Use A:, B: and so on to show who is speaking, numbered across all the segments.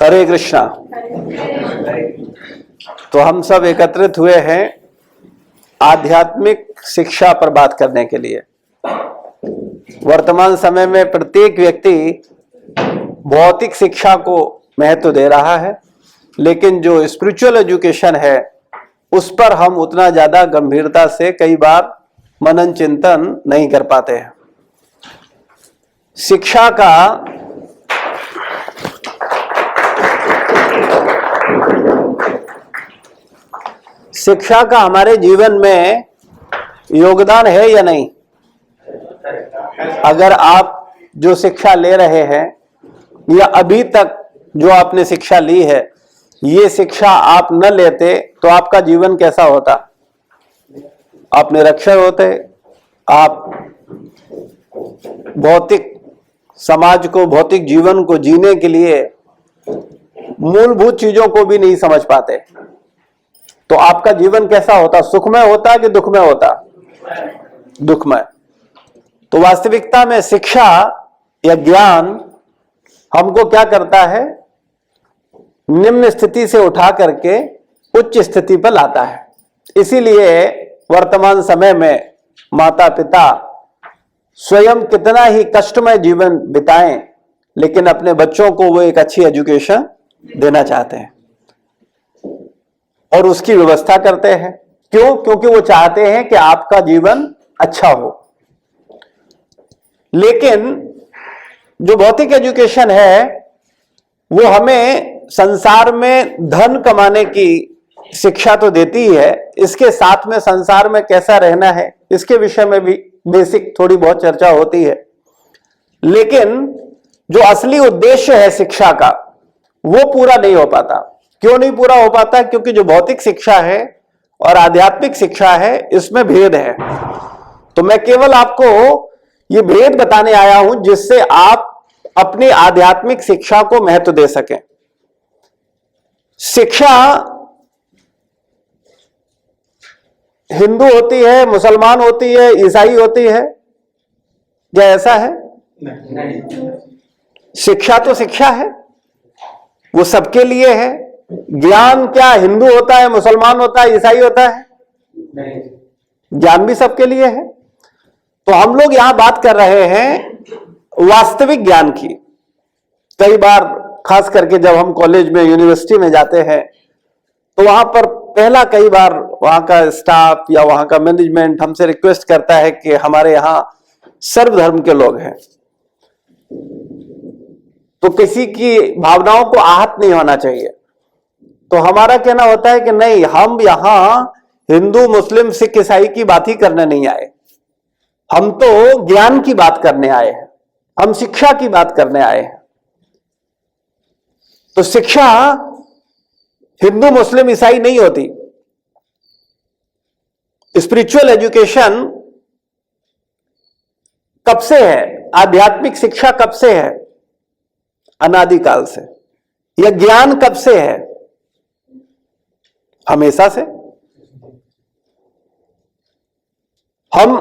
A: हरे कृष्णा। तो हम सब एकत्रित हुए हैं आध्यात्मिक शिक्षा पर बात करने के लिए। वर्तमान समय में प्रत्येक व्यक्ति भौतिक शिक्षा को महत्व दे रहा है, लेकिन जो स्पिरिचुअल एजुकेशन है उस पर हम उतना ज्यादा गंभीरता से कई बार मनन चिंतन नहीं कर पाते हैं। शिक्षा का हमारे जीवन में योगदान है या नहीं? अगर आप जो शिक्षा ले रहे हैं या अभी तक जो आपने शिक्षा ली है, ये शिक्षा आप न लेते तो आपका जीवन कैसा होता? आप निरक्षर होते, आप भौतिक समाज को, भौतिक जीवन को जीने के लिए मूलभूत चीजों को भी नहीं समझ पाते, तो आपका जीवन कैसा होता? सुखमय होता कि दुखमय होता? दुखमय। तो वास्तविकता में शिक्षा या ज्ञान हमको क्या करता है? निम्न स्थिति से उठा करके उच्च स्थिति पर लाता है। इसीलिए वर्तमान समय में माता पिता स्वयं कितना ही कष्टमय जीवन बिताएं, लेकिन अपने बच्चों को वो एक अच्छी एजुकेशन देना चाहते हैं और उसकी व्यवस्था करते हैं। क्यों? क्योंकि वो चाहते हैं कि आपका जीवन अच्छा हो। लेकिन जो भौतिक एजुकेशन है वो हमें संसार में धन कमाने की शिक्षा तो देती ही है, इसके साथ में संसार में कैसा रहना है इसके विषय में भी बेसिक थोड़ी बहुत चर्चा होती है। लेकिन जो असली उद्देश्य है शिक्षा का वो पूरा नहीं हो पाता। क्यों नहीं पूरा हो पाता? क्योंकि जो भौतिक शिक्षा है और आध्यात्मिक शिक्षा है इसमें भेद है। तो मैं केवल आपको ये भेद बताने आया हूं जिससे आप अपनी आध्यात्मिक शिक्षा को महत्व दे सकें। शिक्षा हिंदू होती है, मुसलमान होती है, ईसाई होती है, क्या ऐसा है? नहीं। शिक्षा तो शिक्षा है, वो सबके लिए है। ज्ञान क्या हिंदू होता है, मुसलमान होता है, ईसाई होता है? नहीं। ज्ञान भी सबके लिए है। तो हम लोग यहां बात कर रहे हैं वास्तविक ज्ञान की। कई बार खास करके जब हम कॉलेज में, यूनिवर्सिटी में जाते हैं तो वहां पर पहला कई बार वहां का स्टाफ या वहां का मैनेजमेंट हमसे रिक्वेस्ट करता है कि हमारे यहां सर्वधर्म के लोग हैं, तो किसी की भावनाओं को आहत नहीं होना चाहिए। तो हमारा कहना होता है कि नहीं, हम यहां हिंदू, मुस्लिम, सिख, ईसाई की बात ही करने नहीं आए, हम तो ज्ञान की बात करने आए हैं, हम शिक्षा की बात करने आए हैं। तो शिक्षा हिंदू, मुस्लिम, ईसाई नहीं होती। स्पिरिचुअल एजुकेशन कब से है? आध्यात्मिक शिक्षा कब से है? अनादिकाल से। यह ज्ञान कब से है? हमेशा से। हम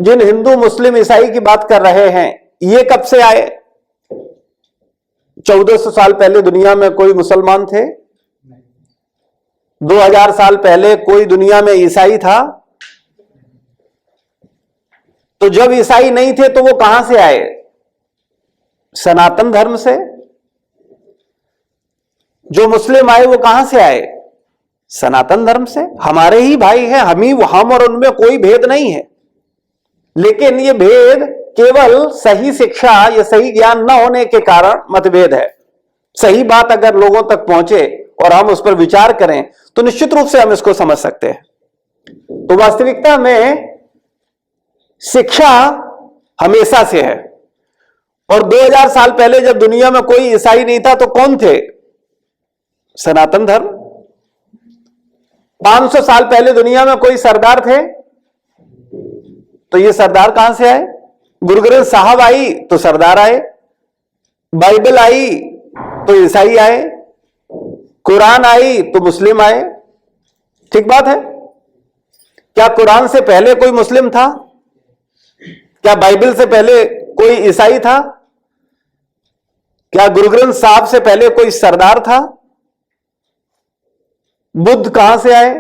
A: जिन हिंदू, मुस्लिम, ईसाई की बात कर रहे हैं ये कब से आए? 1400 साल पहले दुनिया में कोई मुसलमान थे? 2000 साल पहले कोई दुनिया में ईसाई था? तो जब ईसाई नहीं थे तो वो कहां से आए? सनातन धर्म से। जो मुस्लिम आए वो कहां से आए? सनातन धर्म से। हमारे ही भाई हैं, हम और उनमें कोई भेद नहीं है। लेकिन ये भेद केवल सही शिक्षा या सही ज्ञान न होने के कारण मतभेद है। सही बात अगर लोगों तक पहुंचे और हम उस पर विचार करें तो निश्चित रूप से हम इसको समझ सकते हैं। तो वास्तविकता में शिक्षा हमेशा से है। और 2000 साल पहले जब दुनिया में कोई ईसाई नहीं था तो कौन थे? सनातन धर्म। 500 साल पहले दुनिया में कोई सरदार थे? तो ये सरदार कहां से आए? गुरु ग्रंथ साहब आई तो सरदार आए, बाइबल आई तो ईसाई आए, कुरान आई तो मुस्लिम आए। ठीक बात है। क्या कुरान से पहले कोई मुस्लिम था? क्या बाइबल से पहले कोई ईसाई था? क्या गुरु ग्रंथ साहब से पहले कोई सरदार था? बुद्ध कहां से आए?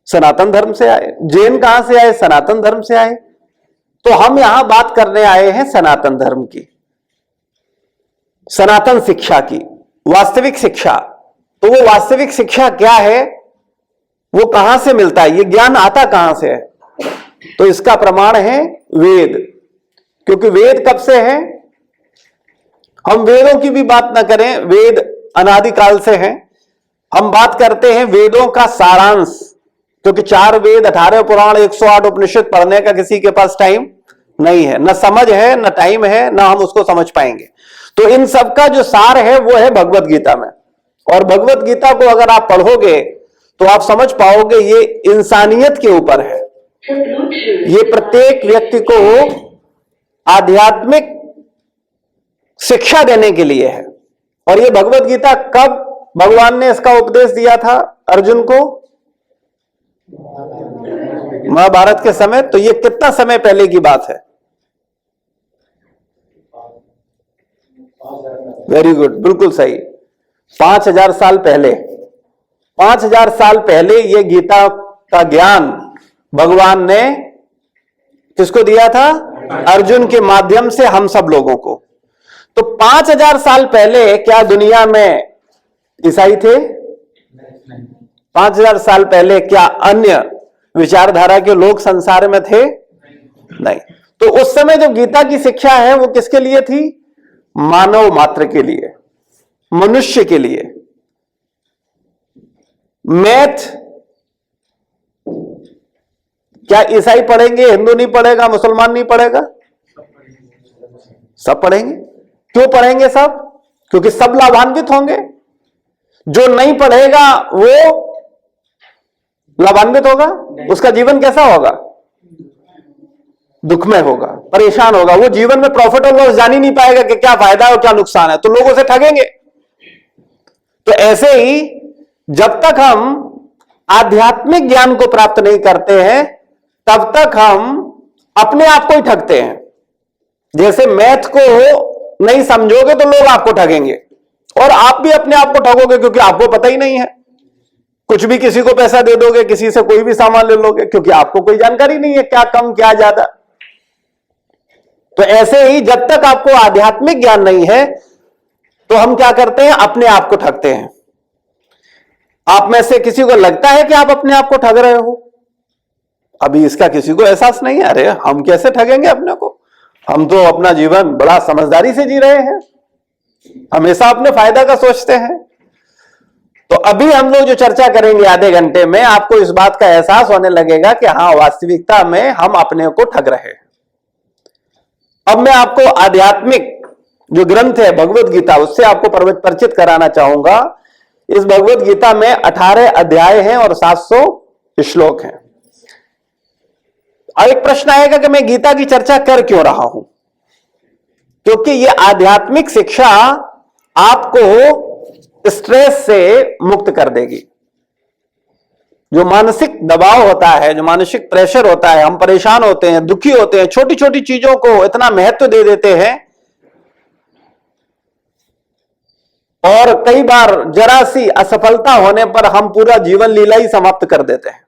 A: सनातन धर्म से आए। जैन कहां से आए? सनातन धर्म से आए। तो हम यहां बात करने आए हैं सनातन धर्म की, सनातन शिक्षा की, वास्तविक शिक्षा। तो वो वास्तविक शिक्षा क्या है, वो कहां से मिलता है, ये ज्ञान आता कहां से है? तो इसका प्रमाण है वेद। क्योंकि वेद कब से है? हम वेदों की भी बात ना करें, वेद अनादिकाल से हैं। हम बात करते हैं वेदों का सारांश, क्योंकि 4 वेद, 18 पुराण, 108 उपनिषद पढ़ने का किसी के पास टाइम नहीं है, न समझ है, न टाइम है, न हम उसको समझ पाएंगे। तो इन सब का जो सार है वो है भगवत गीता में। और भगवत गीता को अगर आप पढ़ोगे तो आप समझ पाओगे ये इंसानियत के ऊपर है। ये प्रत्येक व्यक्ति को आध्यात्मिक शिक्षा देने के लिए है। और ये भगवत गीता कब भगवान ने इसका उपदेश दिया था अर्जुन को? महाभारत के समय। तो ये कितना समय पहले की बात है? वेरी गुड, बिल्कुल सही, 5000 साल पहले। 5000 साल पहले ये गीता का ज्ञान भगवान ने किसको दिया था? अर्जुन के माध्यम से हम सब लोगों को। तो 5000 साल पहले क्या दुनिया में ईसाई थे? 5000 साल पहले क्या अन्य विचारधारा के लोग संसार में थे? नहीं। तो उस समय जो गीता की शिक्षा है वो किसके लिए थी? मानव मात्र के लिए, मनुष्य के लिए। मैथ क्या ईसाई पढ़ेंगे, हिंदू नहीं पढ़ेगा, मुसलमान नहीं पढ़ेगा? सब पढ़ेंगे। क्यों पढ़ेंगे सब? क्योंकि सब लाभान्वित होंगे। जो नहीं पढ़ेगा वो लाभान्वित होगा? उसका जीवन कैसा होगा? दुखमय होगा, परेशान होगा। वो जीवन में प्रॉफिट और लॉस जान ही नहीं पाएगा कि क्या फायदा है और क्या नुकसान है, तो लोगों से ठगेंगे। तो ऐसे ही जब तक हम आध्यात्मिक ज्ञान को प्राप्त नहीं करते हैं तब तक हम अपने आप को ही ठगते हैं। जैसे मैथ को नहीं समझोगे तो लोग आपको ठगेंगे, और आप भी अपने आप को ठगोगे क्योंकि आपको पता ही नहीं है। कुछ भी किसी को पैसा दे दोगे, किसी से कोई भी सामान ले लोगे, क्योंकि आपको कोई जानकारी नहीं है क्या कम क्या ज्यादा। तो ऐसे ही जब तक आपको आध्यात्मिक ज्ञान नहीं है तो हम क्या करते हैं? अपने आप को ठगते हैं। आप में से किसी को लगता है कि आप अपने आप को ठग रहे हो? अभी इसका किसी को एहसास नहीं है। अरे हम कैसे ठगेंगे अपने को? हम तो अपना जीवन बड़ा समझदारी से जी रहे हैं, हमेशा अपने फायदा का सोचते हैं। तो अभी हम लोग जो चर्चा करेंगे आधे घंटे में, आपको इस बात का एहसास होने लगेगा कि हाँ, वास्तविकता में हम अपने को ठग रहे हैं। अब मैं आपको आध्यात्मिक जो ग्रंथ है भगवत गीता, उससे आपको परिचित कराना चाहूंगा। इस भगवत गीता में 18 अध्याय हैं और 700 श्लोक हैं। अब एक प्रश्न आएगा कि मैं गीता की चर्चा कर क्यों रहा हूं? क्योंकि यह आध्यात्मिक शिक्षा आपको स्ट्रेस से मुक्त कर देगी। जो मानसिक दबाव होता है, जो मानसिक प्रेशर होता है, हम परेशान होते हैं, दुखी होते हैं, छोटी छोटी चीजों को इतना महत्व दे देते हैं, और कई बार जरा सी असफलता होने पर हम पूरा जीवन लीला ही समाप्त कर देते हैं,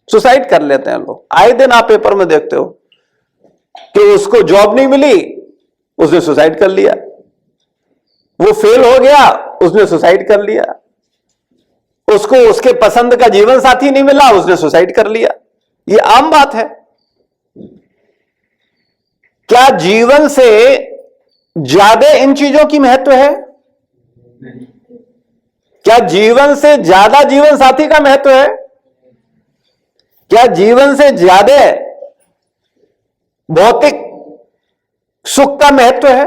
A: सुसाइड कर लेते हैं लोग। आए दिन आप पेपर में देखते हो कि उसको जॉब नहीं मिली, उसने सुसाइड कर लिया। वो फेल हो गया, उसने सुसाइड कर लिया। उसको उसके पसंद का जीवन साथी नहीं मिला, उसने सुसाइड कर लिया। ये आम बात है। क्या जीवन से ज्यादा इन चीजों की महत्व है? क्या जीवन से ज्यादा जीवन साथी का महत्व है? क्या जीवन से ज्यादा भौतिक सुख का महत्व है?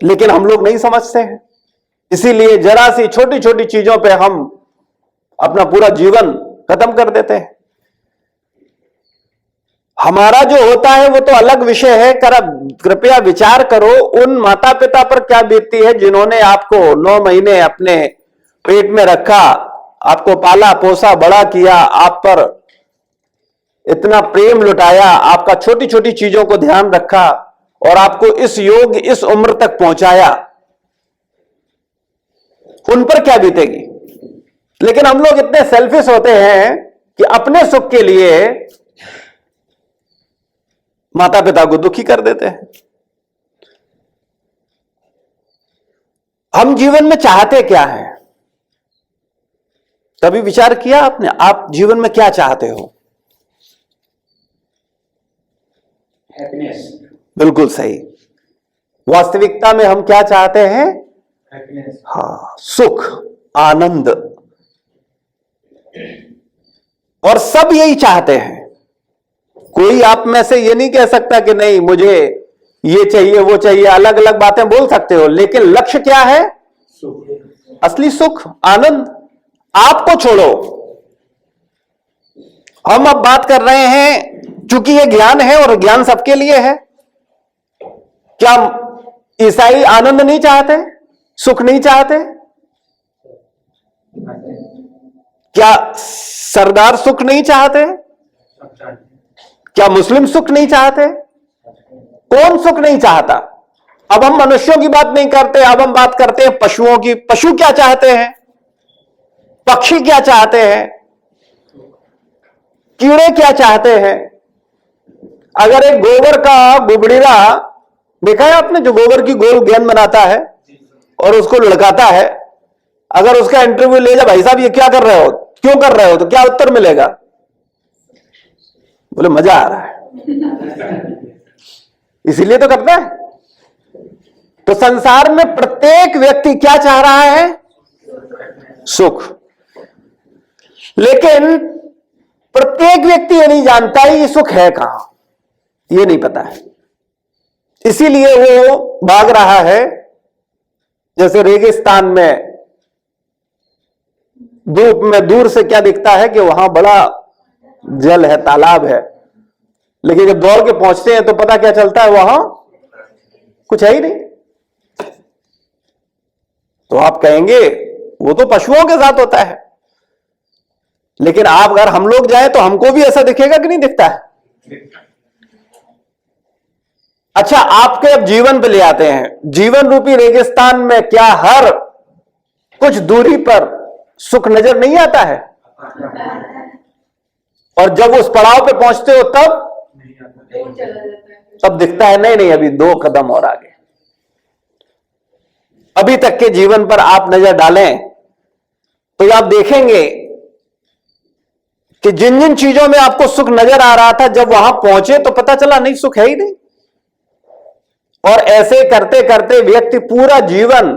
A: लेकिन हम लोग नहीं समझते हैं, इसीलिए जरा सी छोटी छोटी चीजों पे हम अपना पूरा जीवन खत्म कर देते हैं। हमारा जो होता है वो तो अलग विषय है। कृपया विचार करो उन माता पिता पर क्या बीतती है जिन्होंने आपको 9 महीने अपने पेट में रखा, आपको पाला पोसा बड़ा किया, आप पर इतना प्रेम लुटाया, आपका छोटी छोटी चीजों को ध्यान रखा, और आपको इस योग, इस उम्र तक पहुंचाया, उन पर क्या बीतेगी। लेकिन हम लोग इतने सेल्फिश होते हैं कि अपने सुख के लिए माता पिता को दुखी कर देते हैं। हम जीवन में चाहते क्या है? कभी विचार किया आपने? आप जीवन में क्या चाहते हो?
B: हैप्पीनेस।
A: बिल्कुल सही। वास्तविकता में हम क्या चाहते हैं?
B: हैप्पीनेस।
A: हाँ, सुख, आनंद। और सब यही चाहते हैं। कोई आप में से ये नहीं कह सकता कि नहीं मुझे ये चाहिए वो चाहिए, अलग अलग बातें बोल सकते हो, लेकिन लक्ष्य क्या है?
B: सुख।
A: असली सुख, आनंद। आपको छोड़ो, हम अब बात कर रहे हैं, चूंकि ये ज्ञान है और ज्ञान सबके लिए है। क्या ईसाई आनंद नहीं चाहते? सुख नहीं चाहते? क्या सरदार सुख नहीं चाहते? क्या मुस्लिम सुख नहीं चाहते? कौन सुख नहीं चाहता? अब हम मनुष्यों की बात नहीं करते, अब हम बात करते हैं पशुओं की। पशु क्या चाहते हैं? पक्षी क्या चाहते हैं? कीड़े क्या चाहते हैं? अगर एक गोबर का गुबड़ीरा देखा है आपने, जो गोबर की गोल गेंद बनाता है और उसको लड़काता है, अगर उसका इंटरव्यू ले जा, भाई साहब ये क्या कर रहे हो, क्यों कर रहे हो, तो क्या उत्तर मिलेगा? बोले मजा आ रहा है, इसीलिए तो करता है। तो संसार में प्रत्येक व्यक्ति क्या चाह रहा है? सुख। लेकिन प्रत्येक व्यक्ति ये नहीं जानता ये सुख है कहां, ये नहीं पता है। इसीलिए वो भाग रहा है। जैसे रेगिस्तान में धूप में दूर से क्या दिखता है कि वहां बड़ा जल है, तालाब है, लेकिन जब दौड़ के पहुंचते हैं तो पता क्या चलता है, वहां कुछ है ही नहीं। तो आप कहेंगे वो तो पशुओं के साथ होता है, लेकिन आप अगर हम लोग जाएं तो हमको भी ऐसा दिखेगा कि नहीं दिखता है? अच्छा, आपके अब जीवन पे ले आते हैं। जीवन रूपी रेगिस्तान में क्या हर कुछ दूरी पर सुख नजर नहीं आता है? और जब उस पड़ाव पे पहुंचते हो तब दिखता है नहीं नहीं, अभी 2 कदम और आगे। अभी तक के जीवन पर आप नजर डालें तो आप देखेंगे कि जिन जिन चीजों में आपको सुख नजर आ रहा था, जब वहां पहुंचे तो पता चला नहीं, सुख है ही नहीं। और ऐसे करते करते व्यक्ति पूरा जीवन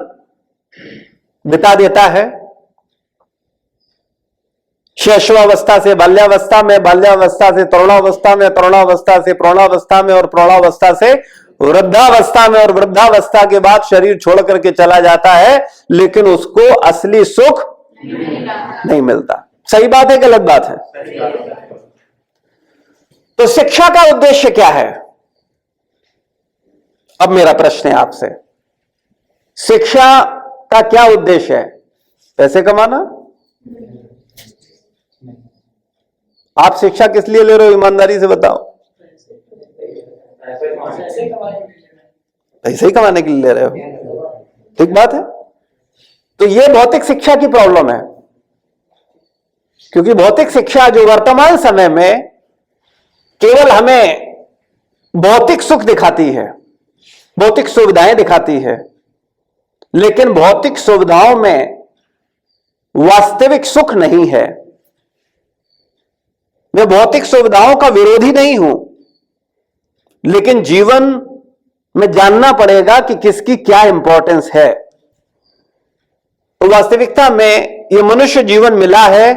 A: बिता देता है। शैशवावस्था से बाल्यावस्था में, बाल्यावस्था से तरुणावस्था में, तरुणावस्था से प्रौढ़ावस्था में, और प्रौढ़ावस्था से वृद्धावस्था में, और वृद्धावस्था के बाद शरीर छोड़ करके चला जाता है, लेकिन उसको असली सुख नहीं मिलता। सही बात है, गलत बात है? तो शिक्षा का उद्देश्य क्या है? अब मेरा प्रश्न है आपसे, शिक्षा का क्या उद्देश्य है? पैसे कमाना? आप शिक्षा किस लिए ले रहे हो, ईमानदारी से बताओ। पैसे ही कमाने के लिए ले रहे हो, ठीक बात है। तो यह भौतिक शिक्षा की प्रॉब्लम है, क्योंकि भौतिक शिक्षा जो वर्तमान समय में केवल हमें भौतिक सुख दिखाती है, भौतिक सुविधाएं दिखाती है, लेकिन भौतिक सुविधाओं में वास्तविक सुख नहीं है। मैं भौतिक सुविधाओं का विरोधी नहीं हूं, लेकिन जीवन में जानना पड़ेगा कि किसकी क्या इंपॉर्टेंस है। तो वास्तविकता में यह मनुष्य जीवन मिला है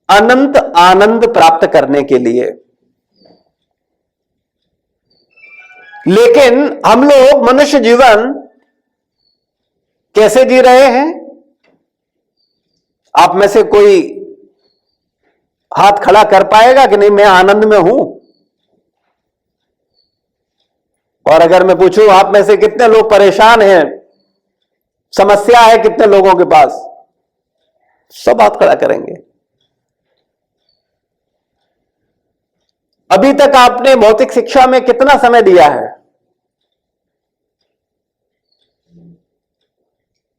A: अनंत आनंद प्राप्त करने के लिए, लेकिन हम लोग मनुष्य जीवन कैसे जी रहे हैं? आप में से कोई हाथ खड़ा कर पाएगा कि नहीं मैं आनंद में हूं? और अगर मैं पूछूं आप में से कितने लोग परेशान हैं, समस्या है कितने लोगों के पास, सब हाथ खड़ा करेंगे। अभी तक आपने भौतिक शिक्षा में कितना समय दिया है?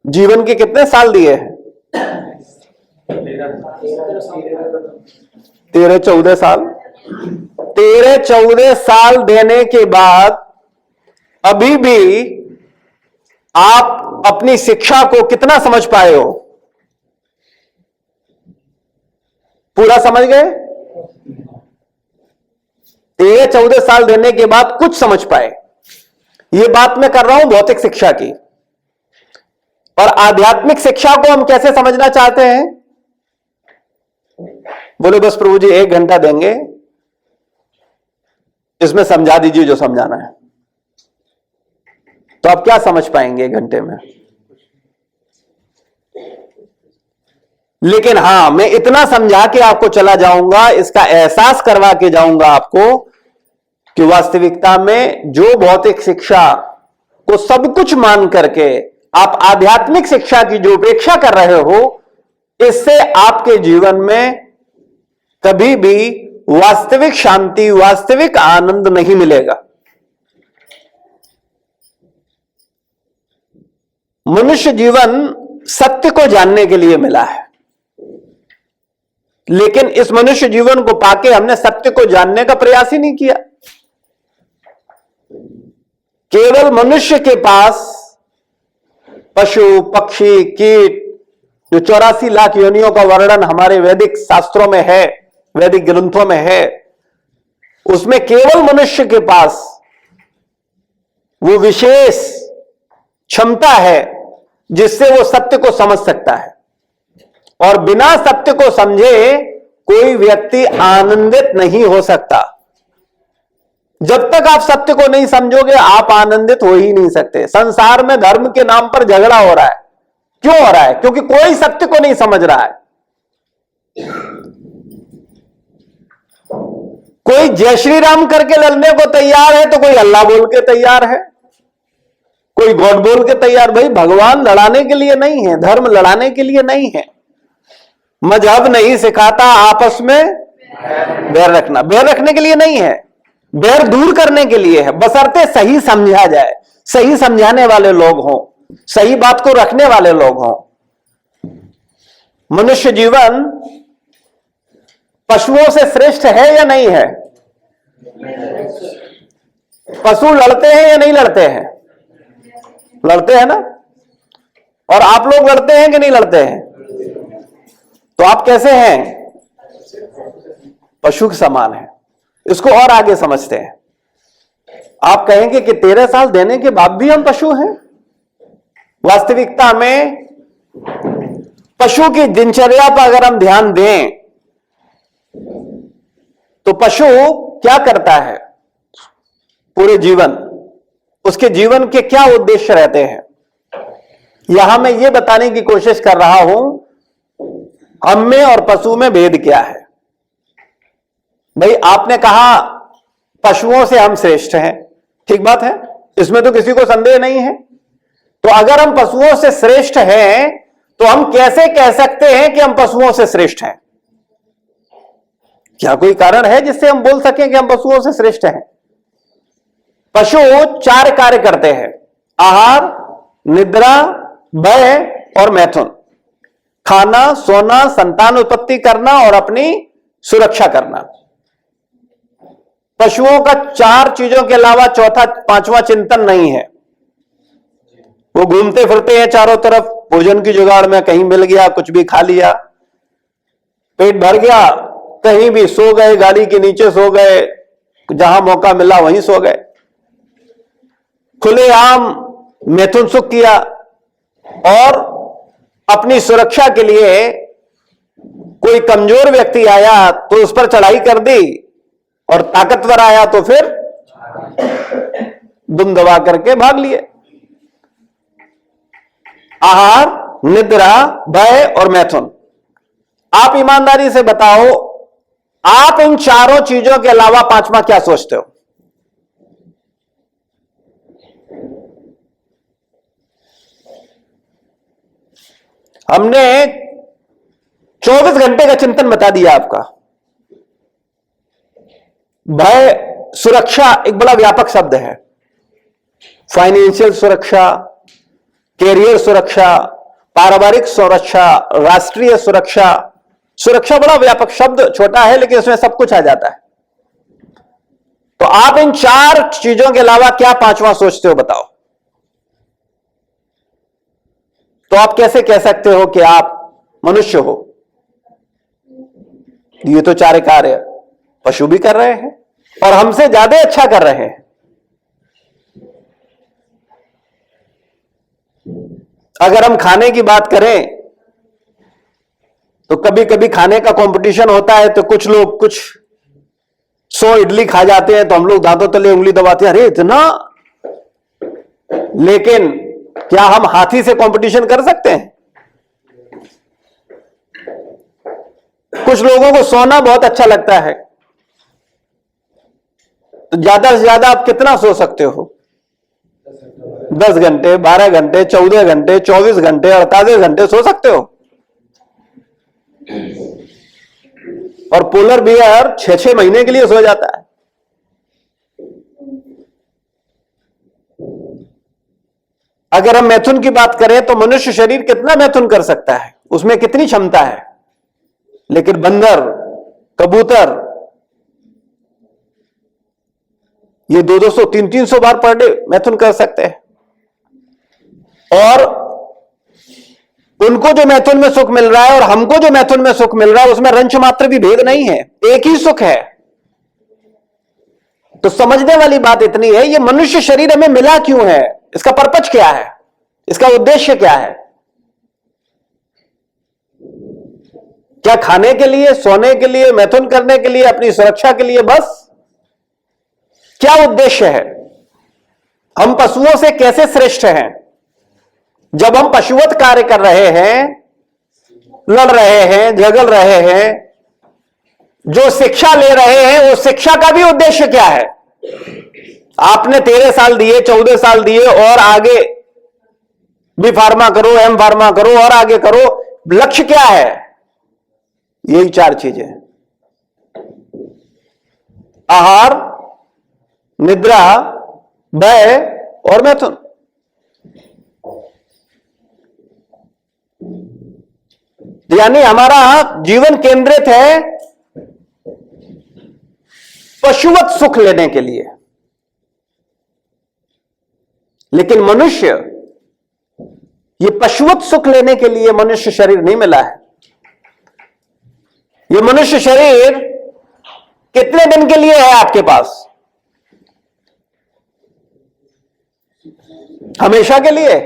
A: जीवन के कितने साल दिए हैं? 13-14 साल। 13-14 साल देने के बाद अभी भी आप अपनी शिक्षा को कितना समझ पाए हो? पूरा समझ गए? 13-14 साल देने के बाद कुछ समझ पाए। यह बात मैं कर रहा हूं भौतिक शिक्षा की। और आध्यात्मिक शिक्षा को हम कैसे समझना चाहते हैं? बोले बस प्रभु जी 1 घंटा देंगे, इसमें समझा दीजिए जो समझाना है। तो आप क्या समझ पाएंगे 1 घंटे में? लेकिन हां, मैं इतना समझा के आपको चला जाऊंगा, इसका एहसास करवा के जाऊंगा आपको कि वास्तविकता में जो भौतिक शिक्षा को सब कुछ मान करके आप आध्यात्मिक शिक्षा की जो उपेक्षा कर रहे हो, इससे आपके जीवन में कभी भी वास्तविक शांति, वास्तविक आनंद नहीं मिलेगा। मनुष्य जीवन सत्य को जानने के लिए मिला है, लेकिन इस मनुष्य जीवन को पाके हमने सत्य को जानने का प्रयास ही नहीं किया। केवल मनुष्य के पास पशु, पक्षी, कीट, जो 84 लाख योनियों का वर्णन हमारे वैदिक शास्त्रों में है, वैदिक ग्रंथों में है, उसमें केवल मनुष्य के पास वो विशेष क्षमता है जिससे वो सत्य को समझ सकता है। और बिना सत्य को समझे कोई व्यक्ति आनंदित नहीं हो सकता। जब तक आप सत्य को नहीं समझोगे आप आनंदित हो ही नहीं सकते। संसार में धर्म के नाम पर झगड़ा हो रहा है। क्यों हो रहा है? क्योंकि कोई सत्य को नहीं समझ रहा है। कोई जय श्री राम करके लड़ने को तैयार है तो कोई अल्लाह बोल के तैयार है, कोई गॉड बोल के तैयार। भाई भगवान लड़ाने के लिए नहीं है, धर्म लड़ाने के लिए नहीं है। मजहब नहीं सिखाता आपस में बैर रखना, बैर रखने के लिए नहीं है, बैर दूर करने के लिए है, बशर्ते सही समझा जाए, सही समझाने वाले लोग हों, सही बात को रखने वाले लोग हों। मनुष्य जीवन पशुओं से श्रेष्ठ है या नहीं है? पशु लड़ते हैं या नहीं लड़ते हैं? लड़ते हैं ना। और आप लोग लड़ते हैं कि नहीं लड़ते हैं? तो आप कैसे हैं? पशु के समान है। इसको और आगे समझते हैं। आप कहेंगे कि 13 साल देने के बाद भी हम पशु हैं। वास्तविकता में पशु की दिनचर्या पर अगर हम ध्यान दें तो पशु क्या करता है पूरे जीवन, उसके जीवन के क्या उद्देश्य रहते हैं, यहां मैं ये बताने की कोशिश कर रहा हूं हम में और पशु में भेद क्या है। भाई आपने कहा पशुओं से हम श्रेष्ठ हैं, ठीक बात है, इसमें तो किसी को संदेह नहीं है। तो अगर हम पशुओं से श्रेष्ठ हैं तो हम कैसे कह सकते हैं कि हम पशुओं से श्रेष्ठ हैं? क्या कोई कारण है जिससे हम बोल सकें कि हम पशुओं से श्रेष्ठ हैं? पशु 4 कार्य करते हैं: आहार, निद्रा, भय और मैथुन। खाना, सोना, संतान उत्पत्ति करना और अपनी सुरक्षा करना। पशुओं का 4 चीजों के अलावा चौथा, 5वां चिंतन नहीं है। वो घूमते फिरते हैं चारों तरफ, भोजन की जुगाड़ में कहीं मिल गया कुछ भी खा लिया, पेट भर गया, कहीं भी सो गए, गाड़ी के नीचे सो गए, जहां मौका मिला वहीं सो गए। खुलेआम मैथुन सुख किया और अपनी सुरक्षा के लिए कोई कमजोर व्यक्ति आया तो उस पर चढ़ाई कर दी और ताकतवर आया तो फिर दुम दबा करके भाग लिए। आहार, निद्रा, भय और मैथुन। आप ईमानदारी से बताओ, आप इन 4 चीजों के अलावा 5वां क्या सोचते हो? हमने 24 घंटे का चिंतन बता दिया आपका। भय, सुरक्षा एक बड़ा व्यापक शब्द है। फाइनेंशियल सुरक्षा, कैरियर सुरक्षा, पारिवारिक सुरक्षा, राष्ट्रीय सुरक्षा। सुरक्षा बड़ा व्यापक शब्द, छोटा है लेकिन इसमें सब कुछ आ जाता है। तो आप इन 4 चीजों के अलावा क्या 5वां सोचते हो बताओ? तो आप कैसे कह सकते हो कि आप मनुष्य हो? ये तो 4 कार्य पशु भी कर रहे हैं और हमसे ज्यादा अच्छा कर रहे हैं। अगर हम खाने की बात करें तो कभी कभी खाने का कंपटीशन होता है तो कुछ लोग कुछ 100 इडली खा जाते हैं तो हम लोग दांतों तले उंगली दबाते हैं, अरे इतना। लेकिन क्या हम हाथी से कंपटीशन कर सकते हैं? कुछ लोगों को सोना बहुत अच्छा लगता है, तो ज्यादा से ज्यादा आप कितना सो सकते हो? 10 घंटे, 12 घंटे, 14 घंटे, 24 घंटे, 48 घंटे सो सकते हो। और पोलर बियर 6-6 महीने के लिए सो जाता है। अगर हम मैथुन की बात करें तो मनुष्य शरीर कितना मैथुन कर सकता है, उसमें कितनी क्षमता है। लेकिन बंदर, कबूतर ये 200, 300 बार पर डे मैथुन कर सकते हैं। और उनको जो मैथुन में सुख मिल रहा है और हमको जो मैथुन में सुख मिल रहा है उसमें रंच मात्र भी भेद नहीं है, एक ही सुख है। तो समझने वाली बात इतनी है, ये मनुष्य शरीर हमें मिला क्यों है, इसका पर्पज क्या है, इसका उद्देश्य क्या है? क्या खाने के लिए, सोने के लिए, मैथुन करने के लिए, अपनी सुरक्षा के लिए बस? क्या उद्देश्य है? हम पशुओं से कैसे श्रेष्ठ हैं? जब हम पशुवत कार्य कर रहे हैं, लड़ रहे हैं, झगड़ रहे हैं, जो शिक्षा ले रहे हैं, वो शिक्षा का भी उद्देश्य क्या है? आपने 13 साल दिए, 14 साल दिए और आगे बी फार्मा करो, एम फार्मा करो और आगे करो, लक्ष्य क्या है? यही 4 चीजें: आहार, निद्रा, भय और मैथुन। यानी हमारा जीवन केंद्रित है पशुवत सुख लेने के लिए। लेकिन मनुष्य, ये पशुवत सुख लेने के लिए मनुष्य शरीर नहीं मिला है। ये मनुष्य शरीर कितने दिन के लिए है आपके पास? हमेशा के लिए?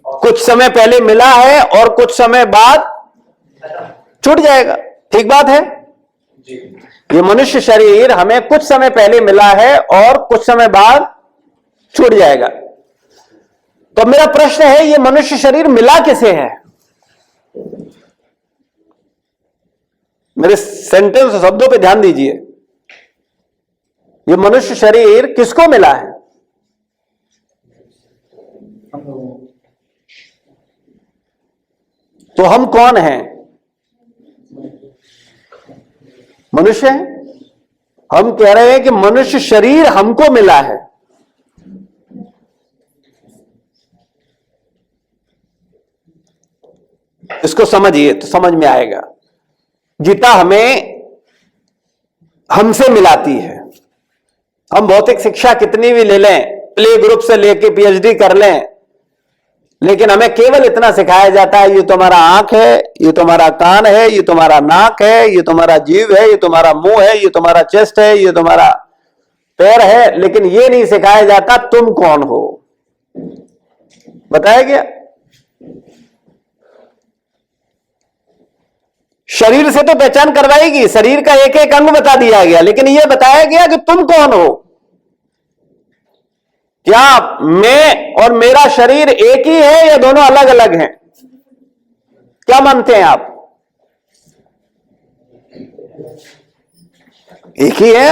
A: कुछ समय पहले मिला है और कुछ समय बाद छूट जाएगा, ठीक बात है? ये मनुष्य शरीर हमें कुछ समय पहले मिला है और कुछ समय बाद छूट जाएगा। तो मेरा प्रश्न है, ये मनुष्य शरीर मिला किसे है? मेरे सेंटेंस शब्दों पे ध्यान दीजिए। ये मनुष्य शरीर किसको मिला है? तो हम कौन हैं? मनुष्य हैं। हम कह रहे हैं कि मनुष्य शरीर हमको मिला है। इसको समझिए तो समझ में आएगा। गीता हमें हमसे मिलाती है। हम भौतिक शिक्षा कितनी भी ले लें, प्ले ग्रुप से लेके पीएचडी कर लें, लेकिन हमें केवल इतना सिखाया जाता है, ये तुम्हारा आंख है, ये तुम्हारा कान है, ये तुम्हारा नाक है, ये तुम्हारा जीभ है, ये तुम्हारा मुंह है, ये तुम्हारा चेस्ट है, ये तुम्हारा पैर है। लेकिन ये नहीं सिखाया जाता तुम कौन हो। बताया गया? शरीर से तो पहचान करवाएगी, शरीर का एक एक अंग बता दिया गया, लेकिन यह बताया गया कि तुम कौन हो। क्या मैं और मेरा शरीर एक ही है या दोनों अलग अलग हैं? क्या मानते हैं आप? एक ही है?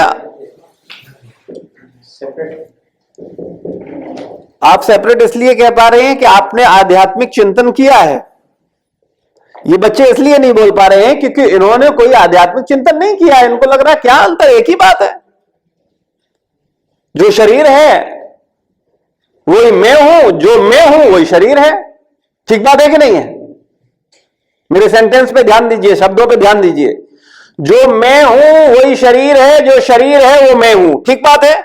A: आप सेपरेट इसलिए कह पा रहे हैं कि आपने आध्यात्मिक चिंतन किया है। ये बच्चे इसलिए नहीं बोल पा रहे हैं क्योंकि इन्होंने कोई आध्यात्मिक चिंतन नहीं किया है। इनको लग रहा है क्या अंतर, एक ही बात है। जो शरीर है वही मैं हूं, जो मैं हूं वही शरीर है। ठीक बात है कि नहीं है? मेरे सेंटेंस पे ध्यान दीजिए, शब्दों पे ध्यान दीजिए। जो मैं हूं वही शरीर है, जो शरीर है वो मैं हूं। ठीक बात है?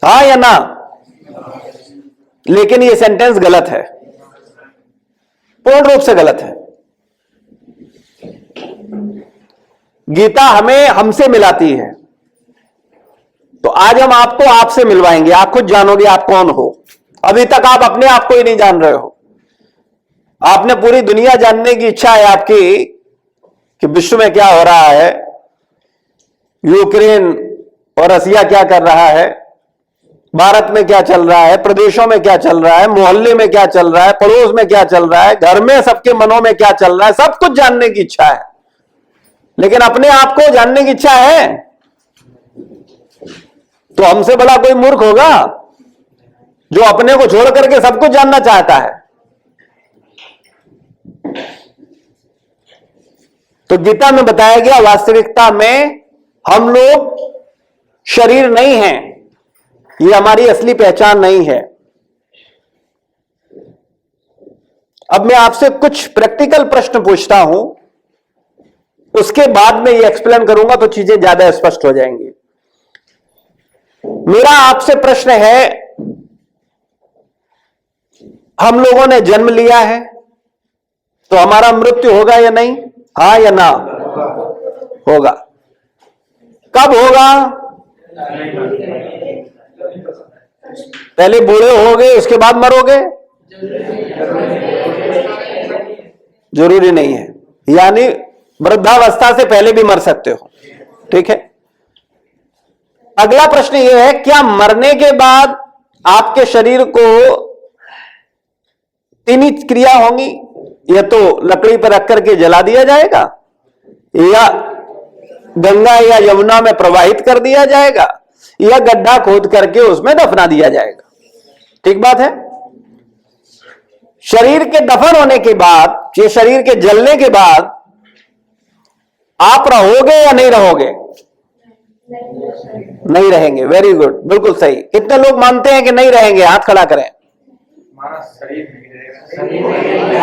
A: हाँ या ना? लेकिन ये सेंटेंस गलत है, पूर्ण रूप से गलत है। गीता हमें हमसे मिलाती है, तो आज हम आपको आपसे मिलवाएंगे। आप खुद जानोगे आप कौन हो। अभी तक आप अपने आप को ही नहीं जान रहे हो। आपने पूरी दुनिया जानने की इच्छा है आपकी कि विश्व में क्या हो रहा है, यूक्रेन और रसिया क्या कर रहा है, भारत में क्या चल रहा है, प्रदेशों में क्या चल रहा है, मोहल्ले में क्या चल रहा है, पड़ोस में क्या चल रहा है, घर में सबके मनों में क्या चल रहा है, सब कुछ जानने की इच्छा है। लेकिन अपने आप को जानने की इच्छा है? तो हमसे बड़ा कोई मूर्ख होगा जो अपने को छोड़ करके सब कुछ जानना चाहता है। तो गीता में बताया गया वास्तविकता में हम लोग शरीर नहीं हैं, ये हमारी असली पहचान नहीं है। अब मैं आपसे कुछ प्रैक्टिकल प्रश्न पूछता हूं, उसके बाद में ये एक्सप्लेन करूंगा तो चीजें ज्यादा स्पष्ट हो जाएंगी। मेरा आपसे प्रश्न है, हम लोगों ने जन्म लिया है तो हमारा मृत्यु होगा या नहीं? हाँ या ना? होगा। कब होगा? पहले बूढ़े होगे उसके बाद मरोगे? जरूरी नहीं है, यानी वृद्धावस्था से पहले भी मर सकते हो। ठीक है। अगला प्रश्न यह है, क्या मरने के बाद आपके शरीर को तीन ही क्रिया होंगी? या तो लकड़ी पर रख करके जला दिया जाएगा, या गंगा या यमुना में प्रवाहित कर दिया जाएगा, या गड्ढा खोद करके उसमें दफना दिया जाएगा। ठीक बात है? शरीर के दफन होने के बाद, ये शरीर के जलने के बाद आप रहोगे या नहीं रहोगे? नहीं रहेंगे। वेरी गुड, बिल्कुल सही। कितने लोग मानते हैं कि नहीं रहेंगे? हाथ खड़ा करें।
B: हमारा शरीर नहीं रहेगा,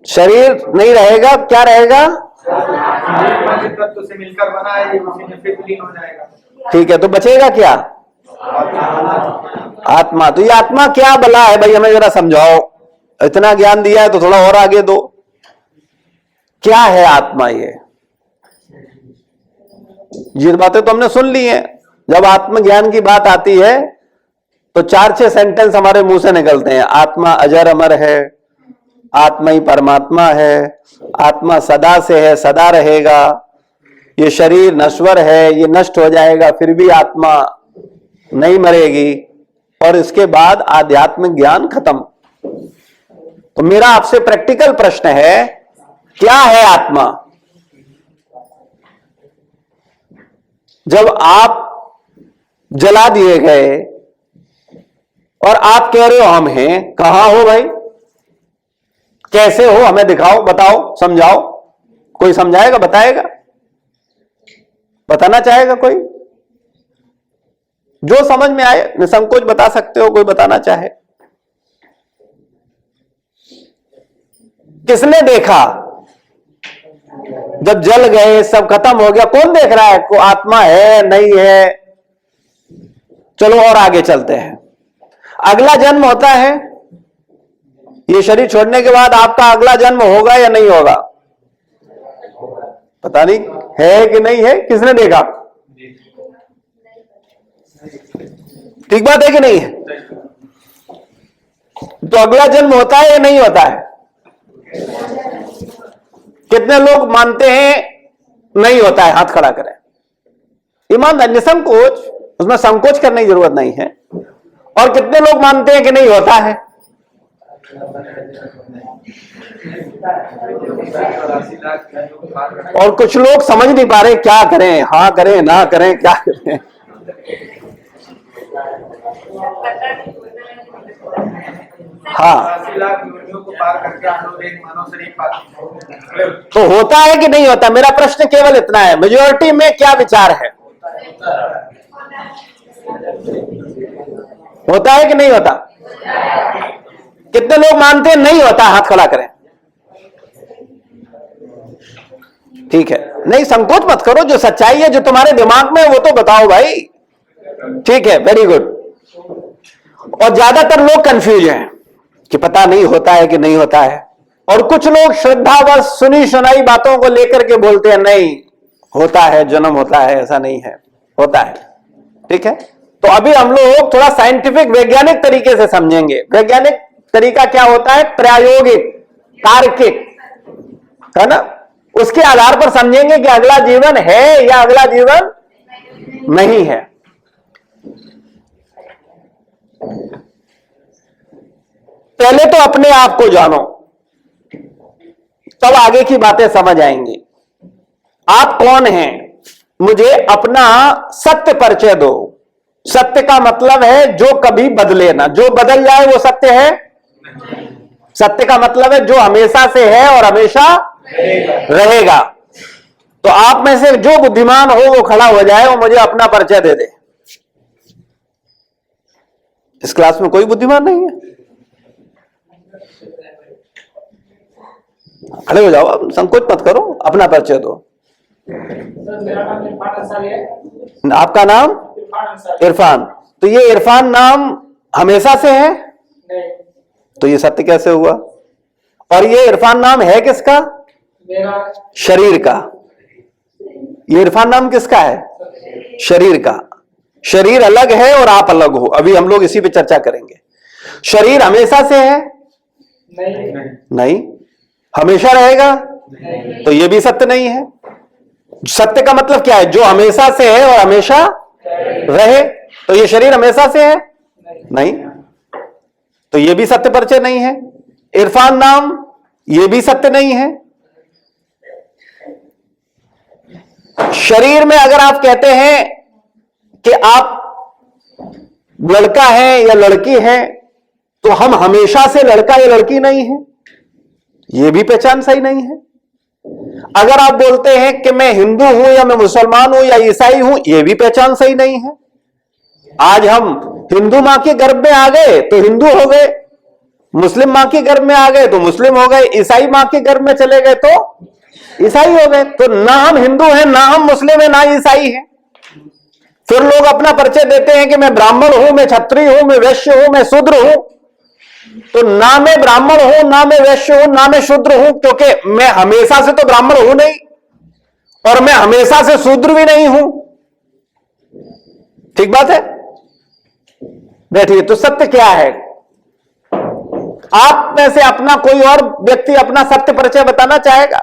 A: शरीर नहीं रहेगा, क्या रहेगा?
B: तत्व से मिलकर बना है, ये उसी में फिर विलीन हो जाएगा।
A: ठीक है, तो बचेगा क्या? आत्मा। तो ये आत्मा क्या भला है भाई, हमें जरा समझाओ। इतना ज्ञान दिया है तो थोड़ा और आगे दो। क्या है आत्मा? ये बातें तो हमने सुन ली हैं। जब आत्मज्ञान की बात आती है तो 4-6 सेंटेंस हमारे मुंह से निकलते हैं। आत्मा अजर अमर है, आत्मा ही परमात्मा है, आत्मा सदा से है, सदा रहेगा, ये शरीर नश्वर है, ये नष्ट हो जाएगा, फिर भी आत्मा नहीं मरेगी, और इसके बाद आध्यात्मिक ज्ञान खत्म। तो मेरा आपसे प्रैक्टिकल प्रश्न है, क्या है आत्मा? जब आप जला दिए गए और आप कह रहे हो हम हैं, कहां हो भाई? कैसे हो? हमें दिखाओ, बताओ, समझाओ। कोई समझाएगा, बताएगा, बताना चाहेगा कोई? जो समझ में आए निसंकोच बता सकते हो, कोई बताना चाहे। किसने देखा जब जल गए, सब खत्म हो गया? कौन देख रहा है को आत्मा है नहीं है? चलो और आगे चलते हैं। अगला जन्म होता है, ये शरीर छोड़ने के बाद आपका अगला जन्म होगा या नहीं होगा? पता नहीं है कि नहीं है, किसने देखा? ठीक बात है कि नहीं है? तो अगला जन्म होता है या नहीं होता है? कितने लोग मानते हैं नहीं होता है? हाथ खड़ा करें। ईमानदार, निसंकोच, उसमें संकोच करने की जरूरत नहीं है। और कितने लोग मानते हैं कि नहीं होता है? और कुछ लोग समझ नहीं पा रहे क्या करें, हाँ करें ना करें, क्या करें। हाँ
B: 80 लाख योनियों को पार करके हम लोग एक मानव शरीर पाते हैं।
A: तो होता है कि नहीं होता? मेरा प्रश्न केवल इतना है, मेजोरिटी में क्या विचार है? होता है कि नहीं होता? कितने लोग मानते हैं नहीं होता? हाथ खड़ा करें। ठीक है, नहीं संकोच मत करो, जो सच्चाई है जो तुम्हारे दिमाग में है वो तो बताओ भाई। ठीक है, वेरी गुड। और ज्यादातर लोग कंफ्यूज हैं कि पता नहीं होता है कि नहीं होता है, और कुछ लोग श्रद्धावश सुनी सुनाई बातों को लेकर के बोलते हैं नहीं होता है, जन्म होता है, ऐसा नहीं है, होता है। ठीक है, तो अभी हम लोग थोड़ा साइंटिफिक वैज्ञानिक तरीके से समझेंगे। वैज्ञानिक तरीका क्या होता है? प्रायोगिक, तार्किक, है ना? उसके आधार पर समझेंगे कि अगला जीवन है या अगला जीवन नहीं है। पहले तो अपने आप को जानो, तब आगे की बातें समझ आएंगी। आप कौन हैं? मुझे अपना सत्य परिचय दो। सत्य का मतलब है जो कभी बदले ना, जो बदल जाए वो सत्य है। सत्य का मतलब है जो हमेशा से है और हमेशा रहेगा। तो आप में से जो बुद्धिमान हो वो खड़ा हो जाए, वो मुझे अपना परिचय दे दे। इस क्लास में कोई बुद्धिमान नहीं है? खड़े हो जाओ, आप संकोच मत करो, अपना परिचय दो।
C: मेरा नाम इरफान अंसारी है।
A: आपका नाम इरफान? तो ये इरफान नाम हमेशा से है?
C: नहीं,
A: तो ये सत्य कैसे हुआ? और ये इरफान नाम है किसका?
C: मेरा
A: शरीर का। ये इरफान नाम किसका है? शरीर का। शरीर अलग है और आप अलग हो। अभी हम लोग इसी पे चर्चा करेंगे। शरीर हमेशा से है?
C: नहीं,
A: नहीं। हमेशा रहेगा?
C: नहीं,
A: तो ये भी सत्य नहीं है। सत्य का मतलब क्या है? जो हमेशा से है और हमेशा रहे। तो ये शरीर हमेशा से है? नहीं। तो ये भी सत्य परिचय नहीं है। इरफान नाम, ये भी सत्य नहीं है। शरीर में अगर आप कहते हैं कि आप लड़का है या लड़की है, तो हम हमेशा से लड़का या लड़की नहीं है, यह भी पहचान सही नहीं है। अगर आप बोलते हैं कि मैं हिंदू हूं या मैं मुसलमान हूं या ईसाई हूं, यह भी पहचान सही नहीं है। आज हम हिंदू मां के गर्भ में आ गए तो हिंदू हो गए, मुस्लिम मां के गर्भ में आ गए तो मुस्लिम हो गए, ईसाई मां के गर्भ में चले गए तो ईसाई हो गए। तो ना हम हिंदू हैं, ना हम मुस्लिम हैं, ना ईसाई हैं। फिर लोग अपना परिचय देते हैं कि मैं ब्राह्मण हूं, मैं क्षत्रिय हूं, मैं वैश्य हूं, मैं शूद्र हूं। तो ना मैं ब्राह्मण हूं, ना मैं वैश्य हूं, ना मैं शूद्र हूं, क्योंकि मैं हमेशा से तो ब्राह्मण हूं नहीं और मैं हमेशा से शूद्र भी नहीं हूं। ठीक बात है? बैठिए। तो सत्य क्या है? आप में से अपना कोई और व्यक्ति अपना सत्य परिचय बताना चाहेगा?